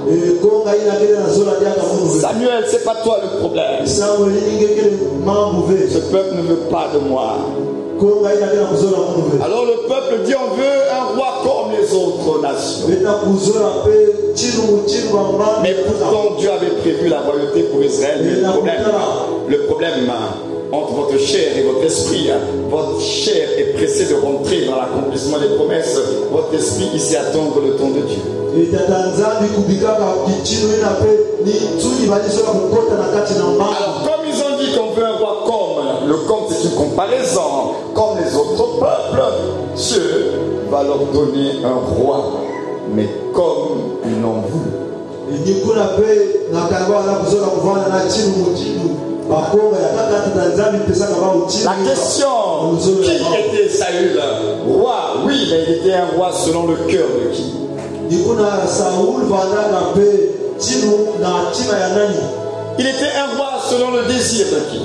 Samuel, c'est pas toi le problème. Ce peuple ne veut pas de moi. Alors le peuple dit: on veut un roi comme les autres nations. Mais pourtant Dieu avait prévu la royauté pour Israël. Mais le problème, entre votre chair et votre esprit. Votre chair est pressée de rentrer dans l'accomplissement des promesses. Votre esprit ici attend le temps de Dieu. Alors comme ils ont dit qu'on veut un roi comme, le comme c'est une comparaison, comme les autres peuples, Dieu va leur donner un roi, mais comme ils l'ont voulu. La question, qui était Saül? Roi, oui, mais il était un roi selon le cœur de qui? Il était un roi selon le désir de qui?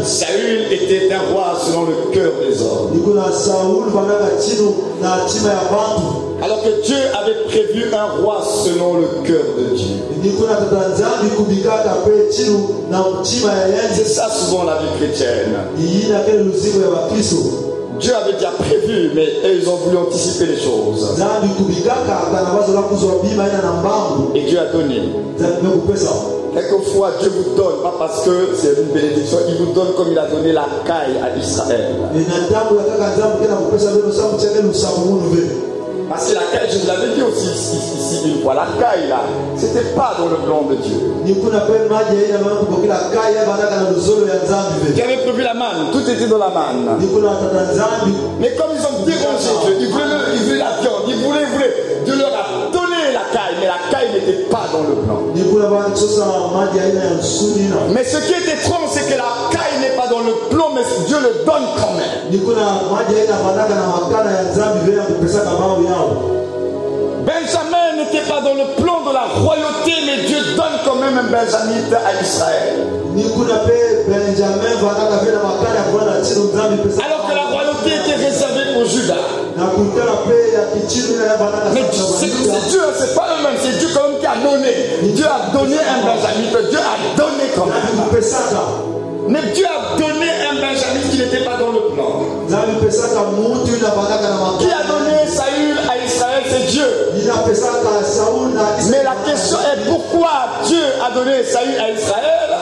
Saül était un roi selon le cœur des hommes. Alors que Dieu avait prévu un roi selon le cœur de Dieu. C'est ça souvent la vie chrétienne. Dieu avait déjà prévu, mais eux, ils ont voulu anticiper les choses. Et Dieu a donné. Quelquefois, Dieu vous donne, pas parce que c'est une bénédiction, il vous donne comme il a donné la caille à Israël. Parce que la caille, je vous l'avais dit aussi ici une fois, la caille là, c'était pas dans le plan de Dieu. Dieu avait prévu la manne, tout était dans la manne. Mais comme ils ont dérangé Dieu, ils voulaient la viande, ils voulaient, Dieu leur a donné la caille, mais la caille n'était pas dans le plan. Mais ce qui est étrange, c'est que la caille n'est pas dans le plan, mais Dieu le donne quand même. Benjamin n'était pas dans le plan de la royauté, mais Dieu donne quand même un Benjamite à Israël. Alors que la royauté était réservée pour Judas. Mais c'est Dieu, c'est pas le même, c'est Dieu quand même qui a donné. Dieu a donné un Benjamite, Dieu a donné quand même. Mais Dieu a donné un Benjamin qui n'était pas dans le plan. Qui a donné Saül à Israël, c'est Dieu. Mais la question est pourquoi Dieu a donné Saül à Israël?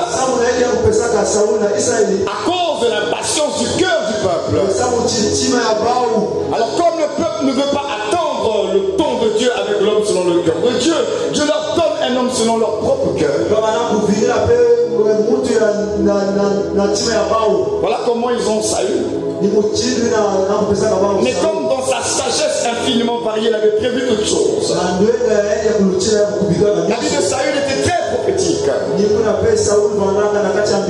À cause de l'impatience du cœur du peuple. Alors comme le peuple ne veut pas attendre le temps de Dieu avec l'homme selon le cœur de Dieu, Dieu leur donne un homme selon leur propre cœur. Voilà comment ils ont Saül. Mais comme dans sa sagesse infiniment variée, il avait prévu toutes choses. La vie de Saül était très prophétique.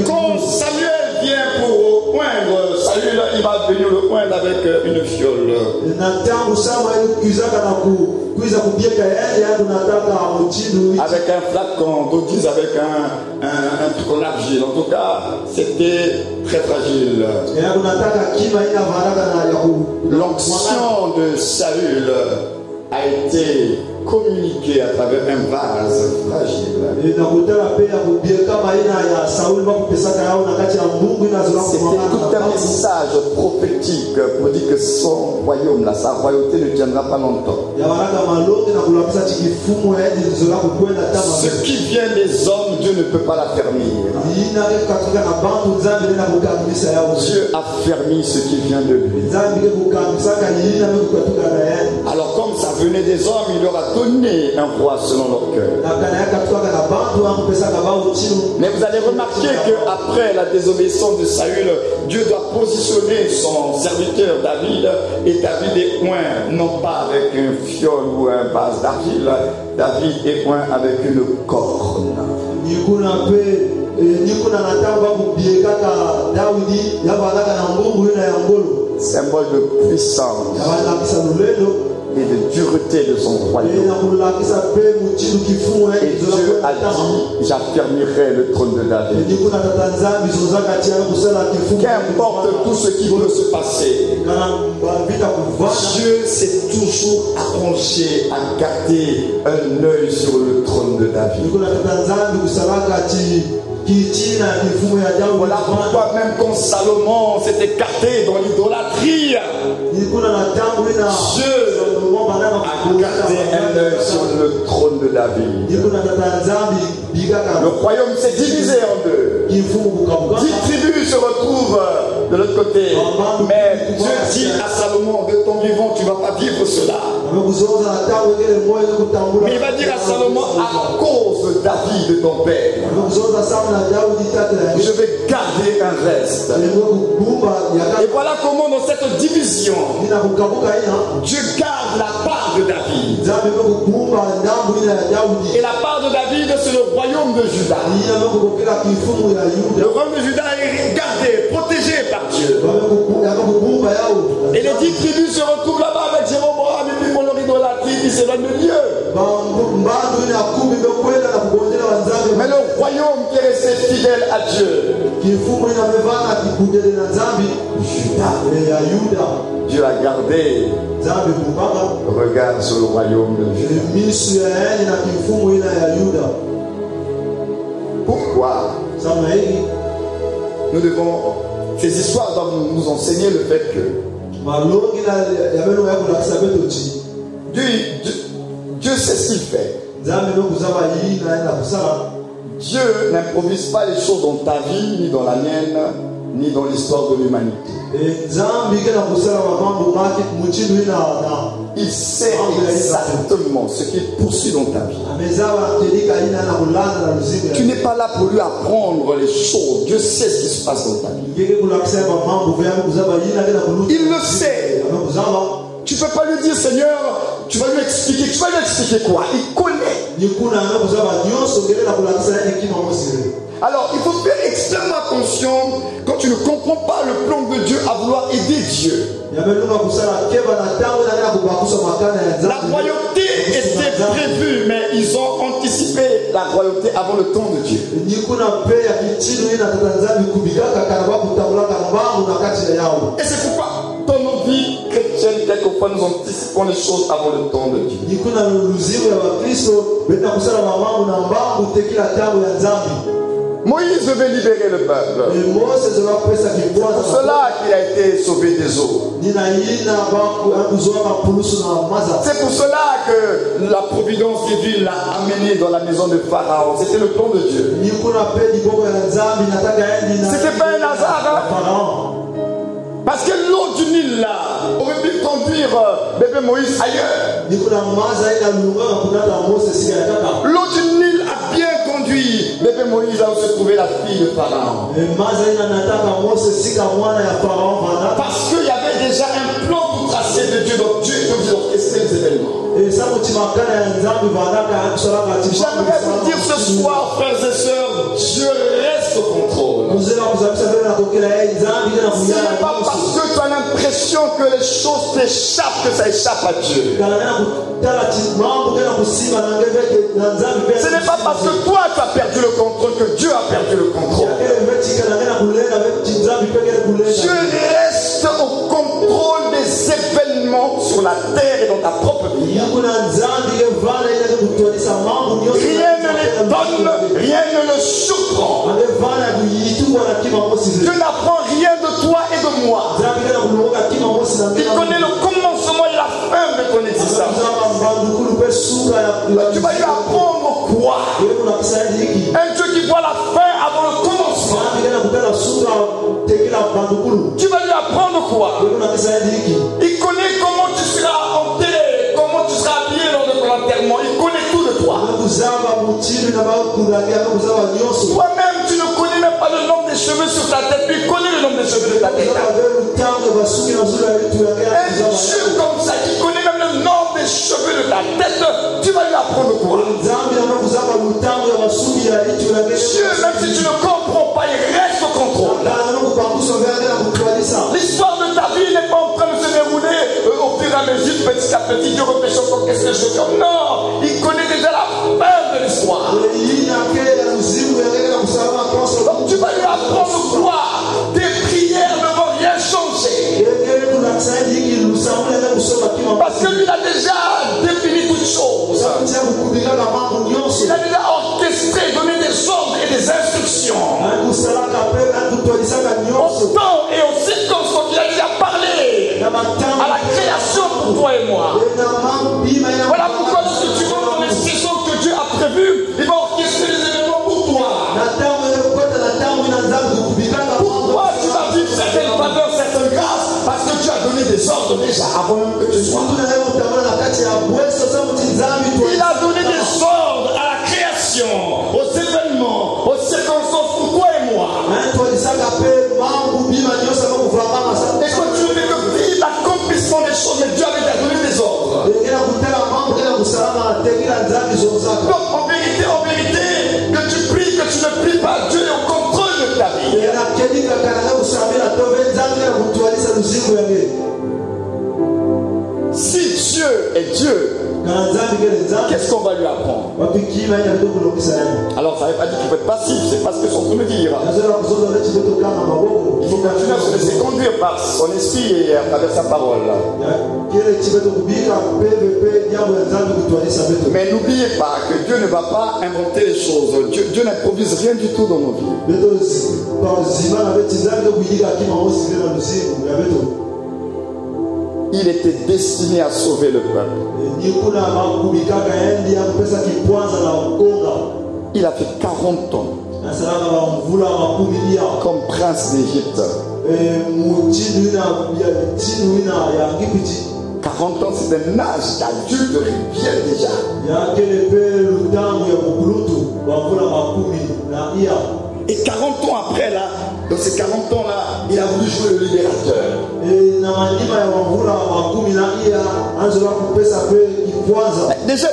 Quand Samuel vient pour oindre Saül, il va venir le oindre avec une fiole. Avec un flacon, d'autres disent avec un truc en argile. En tout cas, c'était très fragile. L'onction de Saül a été communiquée à travers un vase fragile. C'était tout un message prophétique pour dire que son royaume, là, sa royauté ne tiendra pas longtemps. Ce qui vient des hommes, Dieu ne peut pas l'affermir. Dieu affermit ce qui vient de lui. Alors comme ça venait des hommes, il leur a donné un roi selon leur cœur. Mais vous allez remarquer qu'après la désobéissance de Saül, Dieu doit positionner son serviteur David, et David est oint, non pas avec un fiole ou un vase d'argile, David est oint avec une corne. Symbole de puissance et de dureté de son royaume. Et Dieu a dit, j'affermirai le trône de David. Qu'importe tout ce qui peut se passer, Dieu s'est toujours arrangé à garder un œil sur le trône de David. Voilà pourquoi même quand Salomon s'est écarté dans l'idolâtrie, Dieu a gardé un œil sur le trône de David. Le royaume s'est divisé en deux. 10 tribus se retrouvent de l'autre côté. Mais Dieu dit à Salomon, de ton vivant, tu ne vas pas vivre cela. Mais il va dire à Salomon, à cause de David, ton père, je vais garder un reste. Et voilà comment dans cette division, Dieu garde la part de David. Et la part de David, c'est le royaume de Juda. Le royaume de Juda est gardé, protégé par Dieu. Et les 10 tribus se retrouvent là-bas avec Jéroboam et puis pour leur idolâtrie, ils s'éloignent de Dieu. Mais le royaume qui est resté fidèle à Dieu, Dieu a gardé. Regarde sur le royaume de Juda. Pourquoi nous devons, ces histoires doivent nous enseigner le fait que Dieu sait ce qu'il fait. Dieu n'improvise pas les choses dans ta vie, ni dans la mienne, ni dans l'histoire de l'humanité. Il sait exactement ce qu'il poursuit dans ta vie. Tu n'es pas là pour lui apprendre les choses. Dieu sait ce qui se passe dans ta vie. Il le sait. Tu ne peux pas lui dire, Seigneur, tu vas lui expliquer. Tu vas lui expliquer quoi? Il connaît. Alors, il faut faire extrêmement attention quand tu ne comprends pas le plan de Dieu à vouloir aider Dieu. La royauté était prévue, mais ils ont anticipé la royauté avant le temps de Dieu. Et c'est pourquoi dans nos vies chrétiennes, quelquefois nous anticipons les choses avant le temps de Dieu. Moïse devait libérer le peuple. C'est pour cela qu'il a été sauvé des eaux. C'est pour cela que la providence divine l'a amené dans la maison de Pharaon. C'était le plan de Dieu. C'était pas un hasard. Parce que l'eau du Nil là aurait pu conduire bébé Moïse ailleurs. L'eau du Nil a bien conduit bébé Moïse à où se trouvait la fille de Pharaon. Parce qu'il y avait déjà un plan pour tracer de Dieu. Donc Dieu est obligé d'orchestrer les événements. J'aimerais vous dire ce soir, frères et sœurs, Dieu reste au contrôle. Ce n'est pas parce que tu as l'impression que les choses t'échappent que ça échappe à Dieu. Ce n'est pas parce que toi tu as perdu le contrôle que Dieu a perdu le contrôle. Dieu reste au contrôle des événements sur la terre et dans ta propre vie. Rien ne les donne, rien ne le surprend. Dieu n'apprend rien de toi et de moi. Il connaît le commencement et la fin de ton existence. Tu vas lui apprendre quoi? Un Dieu qui voit la fin avant le commencement. Tu vas lui apprendre quoi? Il connaît comment tu seras enterré, comment tu seras habillé lors de ton enterrement. Il connaît tout de toi. Toi-même, tu ne connais même pas le nombre des cheveux sur ta tête. Il connaît le nombre des cheveux de ta tête. Un Dieu comme ça, qui connaît même le nombre des cheveux de ta tête, tu vas lui apprendre quoi? Dieu, même si tu ne comprends pas, il reste au contrôle. L'histoire de ta vie n'est pas en train de se dérouler au fur et à mesure, petit à petit, Dieu réfléchit encore qu'est-ce que je fais. Non, il connaît déjà la fin de l'histoire. Donc tu vas lui apprendre quoi? Tes prières ne vont rien changer. Parce que lui, il a déjà défini toutes choses. Il a déjà orchestré, donné des ordres et des instructions. Au temps et aux circonstances qu'il a déjà parlé à la création pour toi et moi. Voilà pourquoi lorsque tu vas dans les saisons que Dieu a prévues, il va orchestrer les événements pour toi. désordre déjà avant même que tu sois. Il a donné des ordres à la création, aux événements, aux circonstances pour toi et moi. Et quand tu veux que l'accomplissement des choses, mais Dieu avait déjà donné des ordres. Donc en vérité, que tu pries, que tu ne pries pas, Dieu est au contrôle de ta vie. Si Dieu est Dieu, qu'est-ce qu'on va lui apprendre? Alors ça ne veut pas dire qu'il faut être passif, c'est pas ce que je suis en train de dire. Il faut continuer à se laisser conduire par son esprit et à travers sa parole. Mais n'oubliez pas que Dieu ne va pas inventer les choses. Dieu n'improvise rien du tout dans nos vies. Il était destiné à sauver le peuple. Il a fait 40 ans comme prince d'Égypte. 40 ans, c'est un âge d'adulte bien déjà. Et 40 ans après là, dans ces 40 ans là, il a voulu jouer le libérateur. Déjà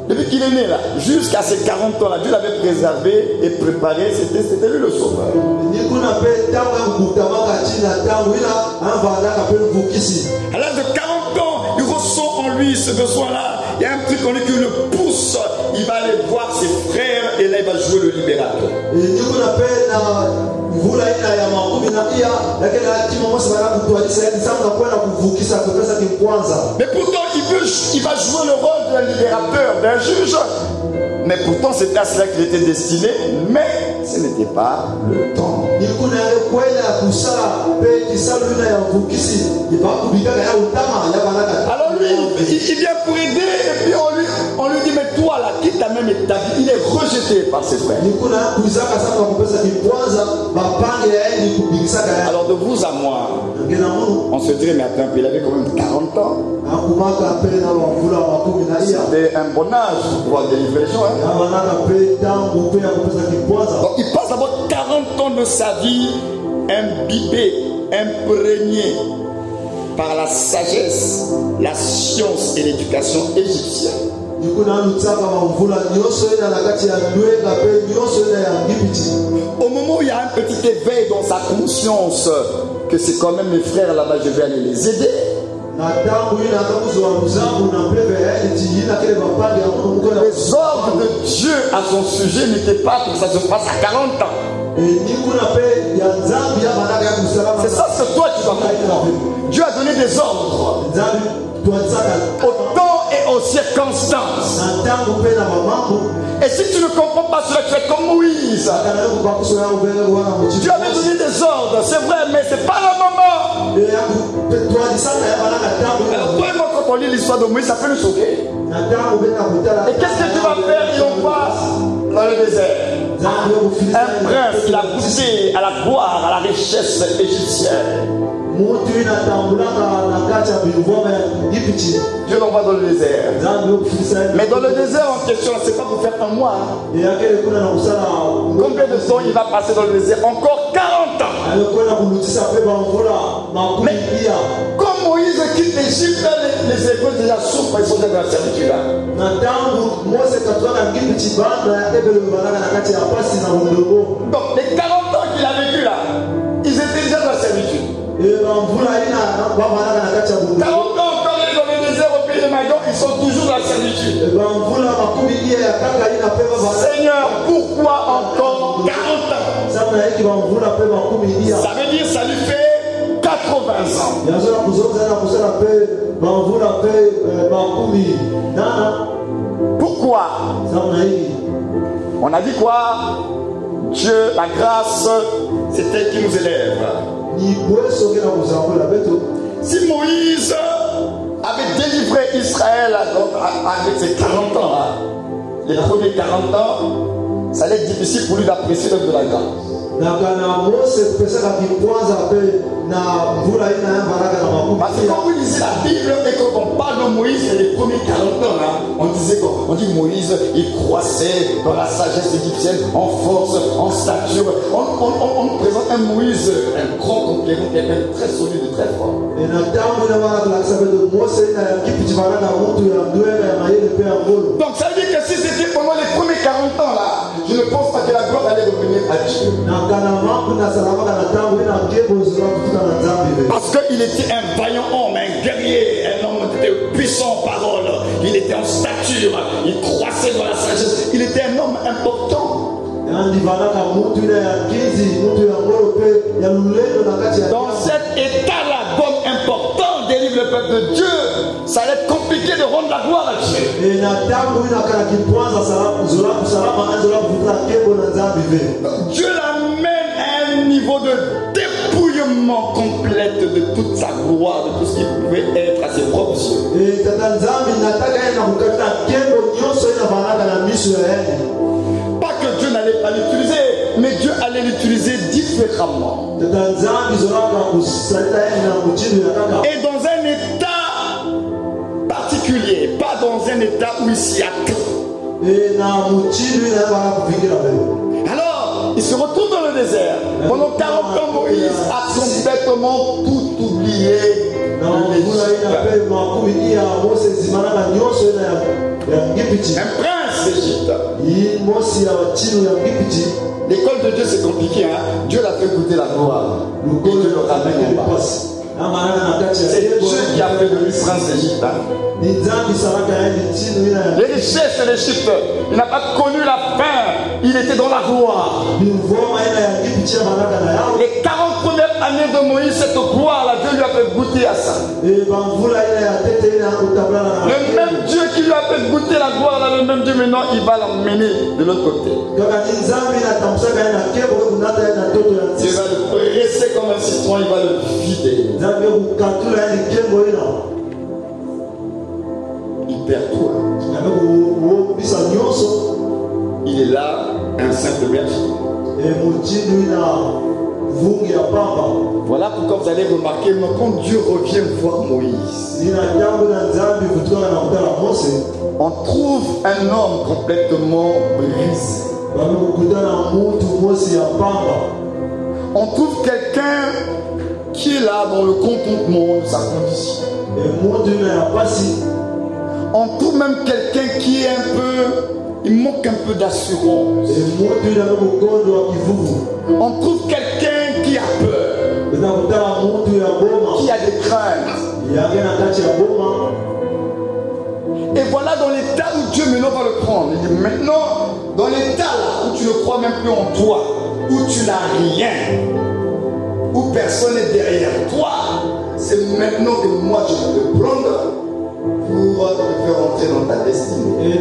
depuis qu'il est né là, jusqu'à ses 40 ans là, Dieu l'avait préservé et préparé, c'était lui le sauveur. À l'âge de 40 ans, il ressent en lui ce besoin-là. Il y a un truc en lui qui le pousse. Il va aller voir ses frères et là il va jouer le libérateur. Mais pourtant il va jouer le rôle d'un libérateur, d'un juge. Mais pourtant c'était à cela qu'il était destiné. Mais ce n'était pas le temps. Alors lui, il vient pour aider et puis on lui dit mais toi là qui t'a même établi, il est rejeté par ses frères. Alors de vous à moi, on se dirait mais attends, il avait quand même 40 ans. C'était un bon âge pour pouvoir délivrer les gens. Donc il passe d'abord 40 ans de sa vie imbibé, imprégné par la sagesse, la science et l'éducation égyptienne. Au moment où il y a un petit éveil dans sa conscience que c'est quand même mes frères là-bas, je vais aller les aider. Les ordres de Dieu à son sujet n'étaient pas pour que ça se passe à 40 ans. C'est ça que toi tu dois comprendre. Dieu a donné des ordres au temps et aux circonstances. Et si tu ne comprends pas cela, tu es comme Moïse. Dieu avait donné des ordres, c'est vrai, mais ce n'est pas le moment. Alors toi et moi, quand on lit l'histoire de Moïse, ça peut nous choquer. Et qu'est-ce que tu vas faire? Ils ont pas dans le désert. Un prince, il a goûté à la gloire, à la richesse égyptienne. Dieu l'envoie dans le désert. Mais dans le désert en question, c'est pas pour faire un mois. Combien de temps il va passer dans le désert? Encore 40 ans. Mais comme Moïse quitte l'Égypte, les Hébreux déjà souffrent, ils sont déjà dans la servitude. Donc les 40 ans qu'il a vécu là, ils étaient déjà dans la servitude. 40 ans encore dans le désert au pays de Magon, ils sont toujours dans la servitude. Seigneur, pourquoi encore 40 ans? Ça veut dire ça lui fait 80 ans. Pourquoi? On a dit quoi? Dieu, la grâce, c'est elle qui nous élève. Si Moïse avait délivré Israël avec ses 40 ans, les premiers 40 ans, ça allait être difficile pour lui d'apprécier l'œuvre de la grâce. Parce que quand vous lisez la Bible et quand on parle de Moïse, les premiers 40 ans, là, on dit Moïse, il croissait dans la sagesse égyptienne, en force, en stature. On présente un Moïse, un grand conquérant, quelqu'un de très solide, de très fort. Donc ça veut dire que si c'était pendant les premiers 40 ans là, je ne pense pas que la gloire allait revenir à Dieu. Parce qu'il était un vaillant homme, un guerrier, un homme qui était puissant en parole, il était en stature, il croissait dans la sagesse, il était un homme important. Dans cet état-là, d'homme important, délivre le peuple de Dieu, ça allait être compliqué de rendre la gloire à Dieu. Dieu l'amène à un niveau de dépouillement complet de toute sa gloire, de tout ce qui pouvait être à ses propres yeux. Pas que Dieu n'allait pas l'utiliser, mais Dieu allait l'utiliser différemment. Et dans un état particulier, pas dans un état où il s'y attend. Alors, il se retrouve dans le désert. Pendant 40 ans, Moïse a complètement tout oublié. Un prince d'Égypte. L'école de Dieu c'est compliqué, hein? Dieu l'a fait goûter la gloire. Et Dieu le ramène en bas. C'est Dieu qui a fait de lui prince d'Égypte. Hein? Les richesses de l'Égypte, il n'a pas connu la faim, il était dans la gloire. Les 40 premières années de Moïse, cette gloire-là, Dieu lui a fait goûter à ça. Le même Dieu qui lui a fait goûter la gloire, là, le même Dieu maintenant, il va l'emmener de l'autre côté. Il va le presser comme un citron, il va le vider. Il perd tout. Hein. Il est là, un simple berger. Voilà pourquoi vous allez remarquer quand Dieu revient voir Moïse, on trouve un homme complètement brisé. On trouve quelqu'un qui est là dans le contentement de sa condition. On trouve même quelqu'un qui est un peu, il manque un peu d'assurance. On trouve quelqu'un qui a peur, qui a des craintes. Et voilà dans l'état où Dieu maintenant va le prendre. Il dit maintenant, dans l'état là où tu ne crois même plus en toi, où tu n'as rien, où personne n'est derrière toi, c'est maintenant que moi je vais te prendre pour te faire entrer dans ta destinée.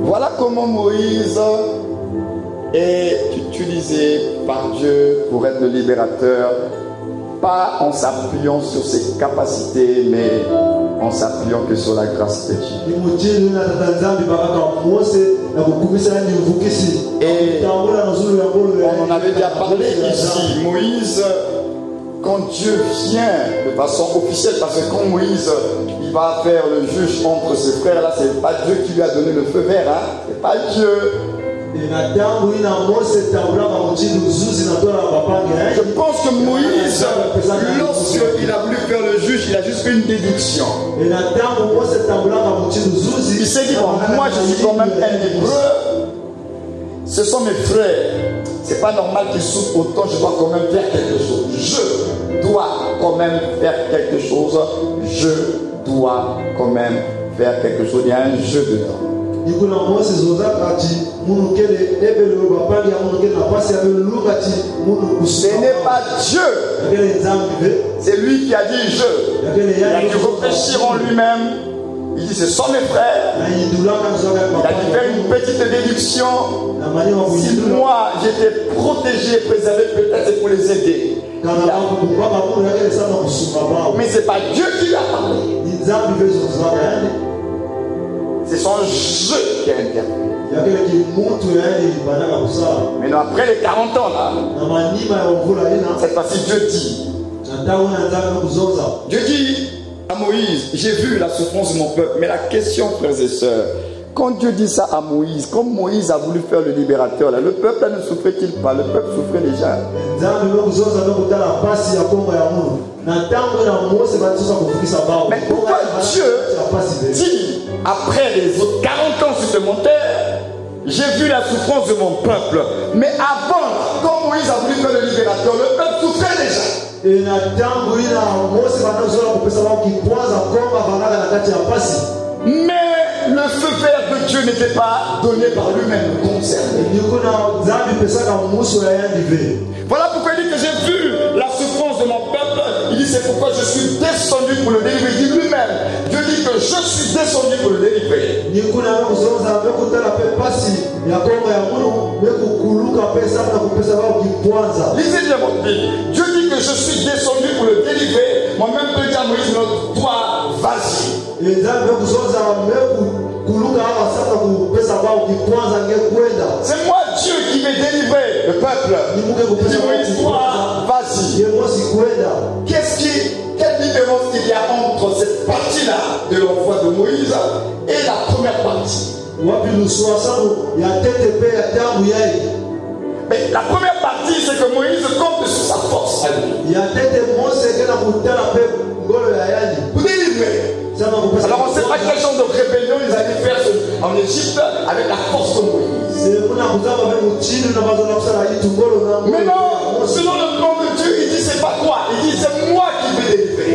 Voilà comment Moïse est utilisé par Dieu pour être le libérateur, pas en s'appuyant sur ses capacités, mais en s'appuyant que sur la grâce de Dieu. Et on en avait déjà parlé ici. Moïse, quand Dieu vient de façon officielle, parce que quand Moïse il va faire le juge entre ses frères, là c'est pas Dieu qui lui a donné le feu vert, hein? C'est pas Dieu. Je pense que Moïse, lorsqu'il a voulu faire le juge, il a juste fait une déduction. Il s'est dit, bon, moi je suis quand même un hébreu, ce sont mes frères, c'est pas normal qu'ils souffrent autant, je dois quand même faire quelque chose. Je dois quand même faire quelque chose. Je dois quand même faire quelque chose. Il y a un jeu dedans. Ce n'est pas Dieu, c'est lui qui a dit je. Il a dû réfléchir en lui-même. Il dit ce sont mes frères. Il a dû faire une petite déduction. Si moi j'étais protégé, préservé, peut-être c'est pour les aider. Mais c'est pas Dieu qui l'a parlé. C'est son jeu qui a intervenu. Maintenant, après les 40 ans, là, cette fois-ci, Dieu dit. Dieu dit à Moïse, j'ai vu la souffrance de mon peuple. Mais la question, frères et sœurs, quand Dieu dit ça à Moïse, comme Moïse a voulu faire le libérateur, là, le peuple là, ne souffrait-il pas? Le peuple souffrait déjà. Mais pourquoi Dieu dit, après les autres 40 ans supplémentaires, j'ai vu la souffrance de mon peuple. Mais avant, quand Moïse a voulu faire le libérateur, le peuple souffrait déjà. Mais le feu vert de Dieu n'était pas donné par lui-même, concerné. Voilà pourquoi il dit que j'ai vu la souffrance de mon peuple. Il dit c'est pourquoi je suis descendu pour le délivrer. Il dit lui-même, Dieu dit que je suis descendu pour le délivrer. Lisez bien votre Bible. Dieu dit que je suis descendu pour le délivrer. Moi-même, Dieu dit à Moïse, toi, vas-y. C'est moi Dieu qui vais délivrer le peuple. Dis-moi, toi, vas-y. Quelle différence il y a entre cette partie-là de l'envoi de Moïse et la première partie? Mais la première partie, c'est que Moïse compte sur sa force à lui. Vous délivrer. Alors on ne sait pas quel genre de rébellion ils allaient faire en Égypte avec la force de Moïse. Mais non, selon le plan de Dieu, il dit c'est pas toi, il dit c'est moi qui vais délivrer.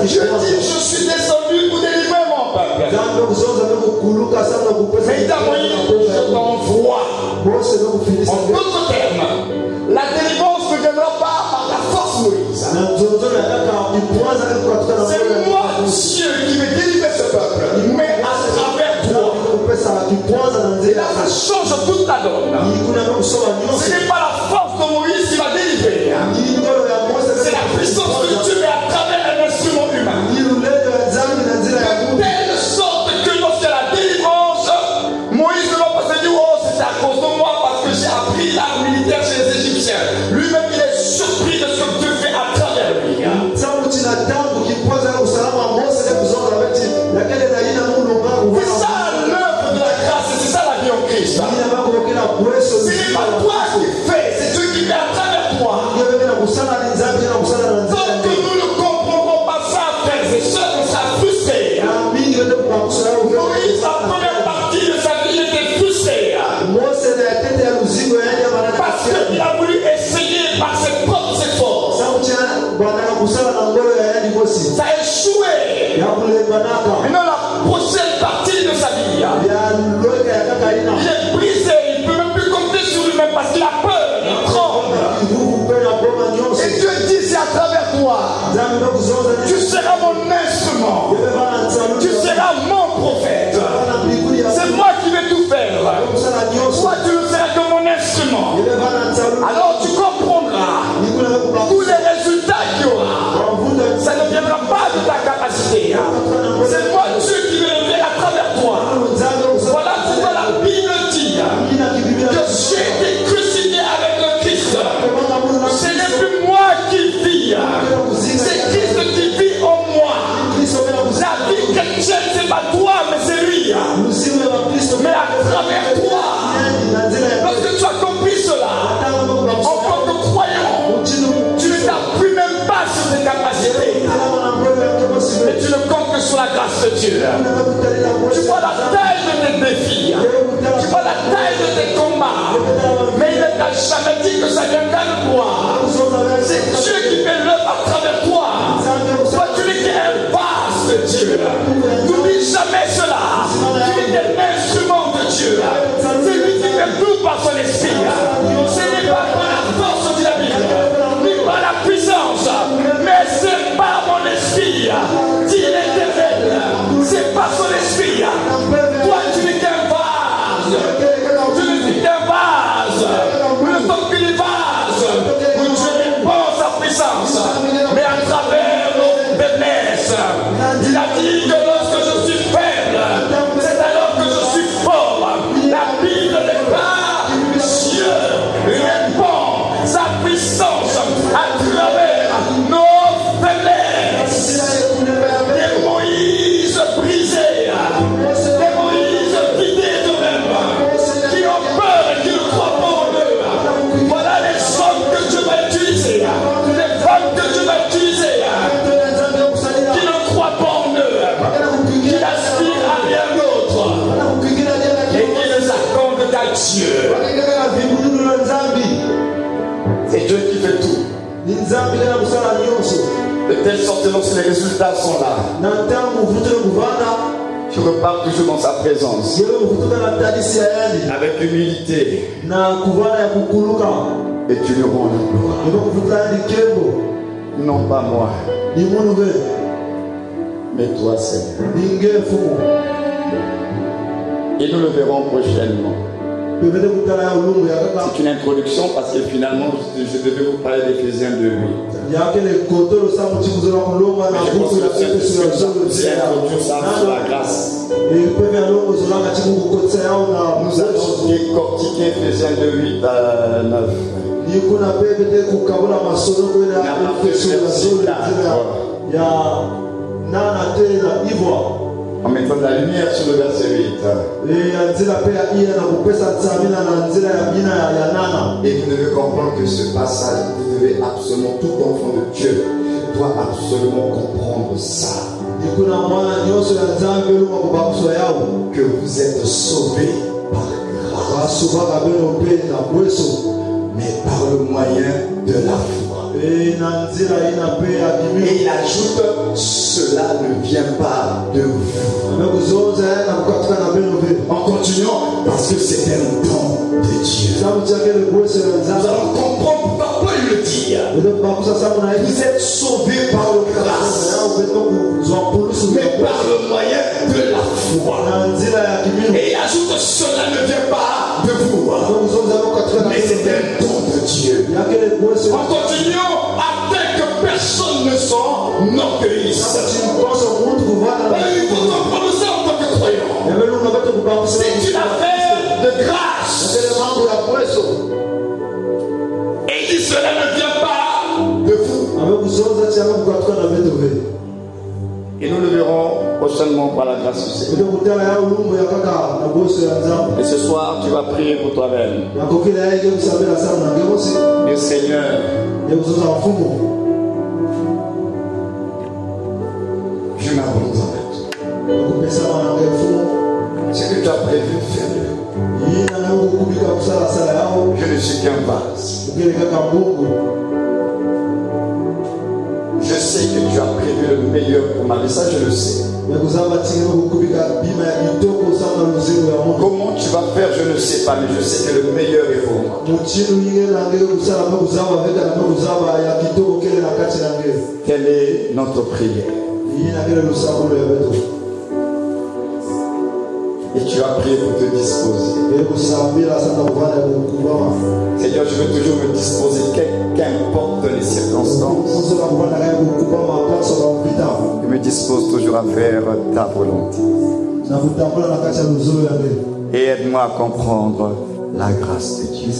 Je dis je suis descendu pour délivrer mon peuple. Mais il t'a Moïse, je t'envoie. En d'autres termes, la délivrance ne viendra pas par la force Moïse. C'est moi, Dieu, qui vais délivrer ce peuple, mais à travers toi. Et là, ça change toute la donne. Ce n'est pas la force de Moïse qui va délivrer. C'est la puissance de Dieu, mais à travers un instrument humain. De telle sorte que lorsqu'il y a la délivrance, Moïse ne va pas se dire, oh, c'est à cause de moi parce que j'ai appris l'art militaire chez les Égyptiens. Lui-même, il est surpris de ce que Dieu fait à travers lui. C'est ça l'œuvre de la grâce, c'est ça la vie en Christ. Ce n'est pas toi qui fais, c'est Dieu qui fait à travers toi. Tant que nous ne comprendrons pas ça, frères et sœurs, on sera frustrés. Moïse, la première partie de sa vie, il était frustré. Parce qu'il a voulu essayer par ses propres efforts. Ça a échoué. Maintenant, la prochaine partie de sa vie, il est brisé, il ne peut même plus compter sur lui-même parce qu'il a peur, il tremble. Et Dieu dit, c'est à travers toi. Tu seras mon instrument. Tu seras mon prophète. C'est moi qui vais tout faire. Toi, tu ne seras que mon instrument. Alors tu comprendras tous les résultats qu'il y aura. Ça ne viendra pas de ta capacité. C'est moi Dieu qui vais le faire à travers toi. Voilà pourquoi la Bible dit que j'ai été crucifié avec le Christ. Ce n'est plus moi qui vis. C'est Christ qui vit en moi. La vie chrétienne, c'est pas toi, mais c'est lui. Mais à travers toi, lorsque tu as compris cela, en tant que croyant, tu ne t'appuies même pas sur tes capacités. Mais tu ne comptes que sur la grâce de Dieu. Tu vois la taille de tes défis. Tu vois la taille de tes combats. Mais il ne t'a jamais dit que ça viendra de toi. C'est Dieu qui fait l'œuvre à travers toi. Toi, tu n'es qu'un vase de Dieu. N'oublie jamais cela. Tu es un instrument de Dieu. C'est lui qui fait tout par son esprit. Ce n'est pas par la force de la Bible, ni par la puissance, mais c'est par mon esprit. Dit l'Éternel. C'est par son esprit. Toi, tu n'es qu'un vase. Tu ne suis qu'un vase. Nous ne sommes que des vases. Dieu. C'est Dieu qui fait tout. De telle sorte que lorsque les résultats sont là, tu repars toujours dans sa présence. Avec humilité. Et tu lui rends la gloire. Non pas moi, mais toi Seigneur. Et nous le verrons prochainement. C'est une introduction parce que finalement je devais vous parler d'Éphésiens 2:8. Mais je pense que la seule description c'est introduire ça sur la grâce. Nous allons décortiquer Éphésiens 2:8 à 9. En mettant de la lumière sur le verset 8. Et vous devez comprendre que ce passage, vous devez absolument, tout enfant de Dieu doit absolument comprendre ça. Que vous êtes sauvés par grâce, mais par le moyen de la foi. Et il ajoute, cela ne vient pas de vous. En continuant, parce que c'est un don de Dieu. Nous allons comprendre pourquoi il le dit. Vous êtes sauvés par le grâce, mais par le moyen de la foi. Et il ajoute, cela ne vient pas de vous, mais c'est un don de Dieu. En continuant, afin que personne ne s'enorgueillisse. Il faut comprendre ça en tant que croyant. C'est une affaire de grâce. Et il dit cela ne vient pas de vous. Et nous le verrons prochainement par la grâce du Seigneur. Et ce soir, tu vas prier pour toi-même. Dire Seigneur, je m'abandonne avec toi. Ce que tu as prévu de faire, je ne suis qu'un vase. Je sais que tu as prévu le meilleur pour ma vie, ça je le sais. Comment tu vas faire, je ne sais pas, mais je sais que le meilleur est pour moi. Quelle est notre prière? Et tu as prié pour te disposer. Seigneur, je veux toujours me disposer, qu'importe les circonstances. Je me dispose toujours à faire ta volonté. Et aide-moi à comprendre la grâce de Dieu.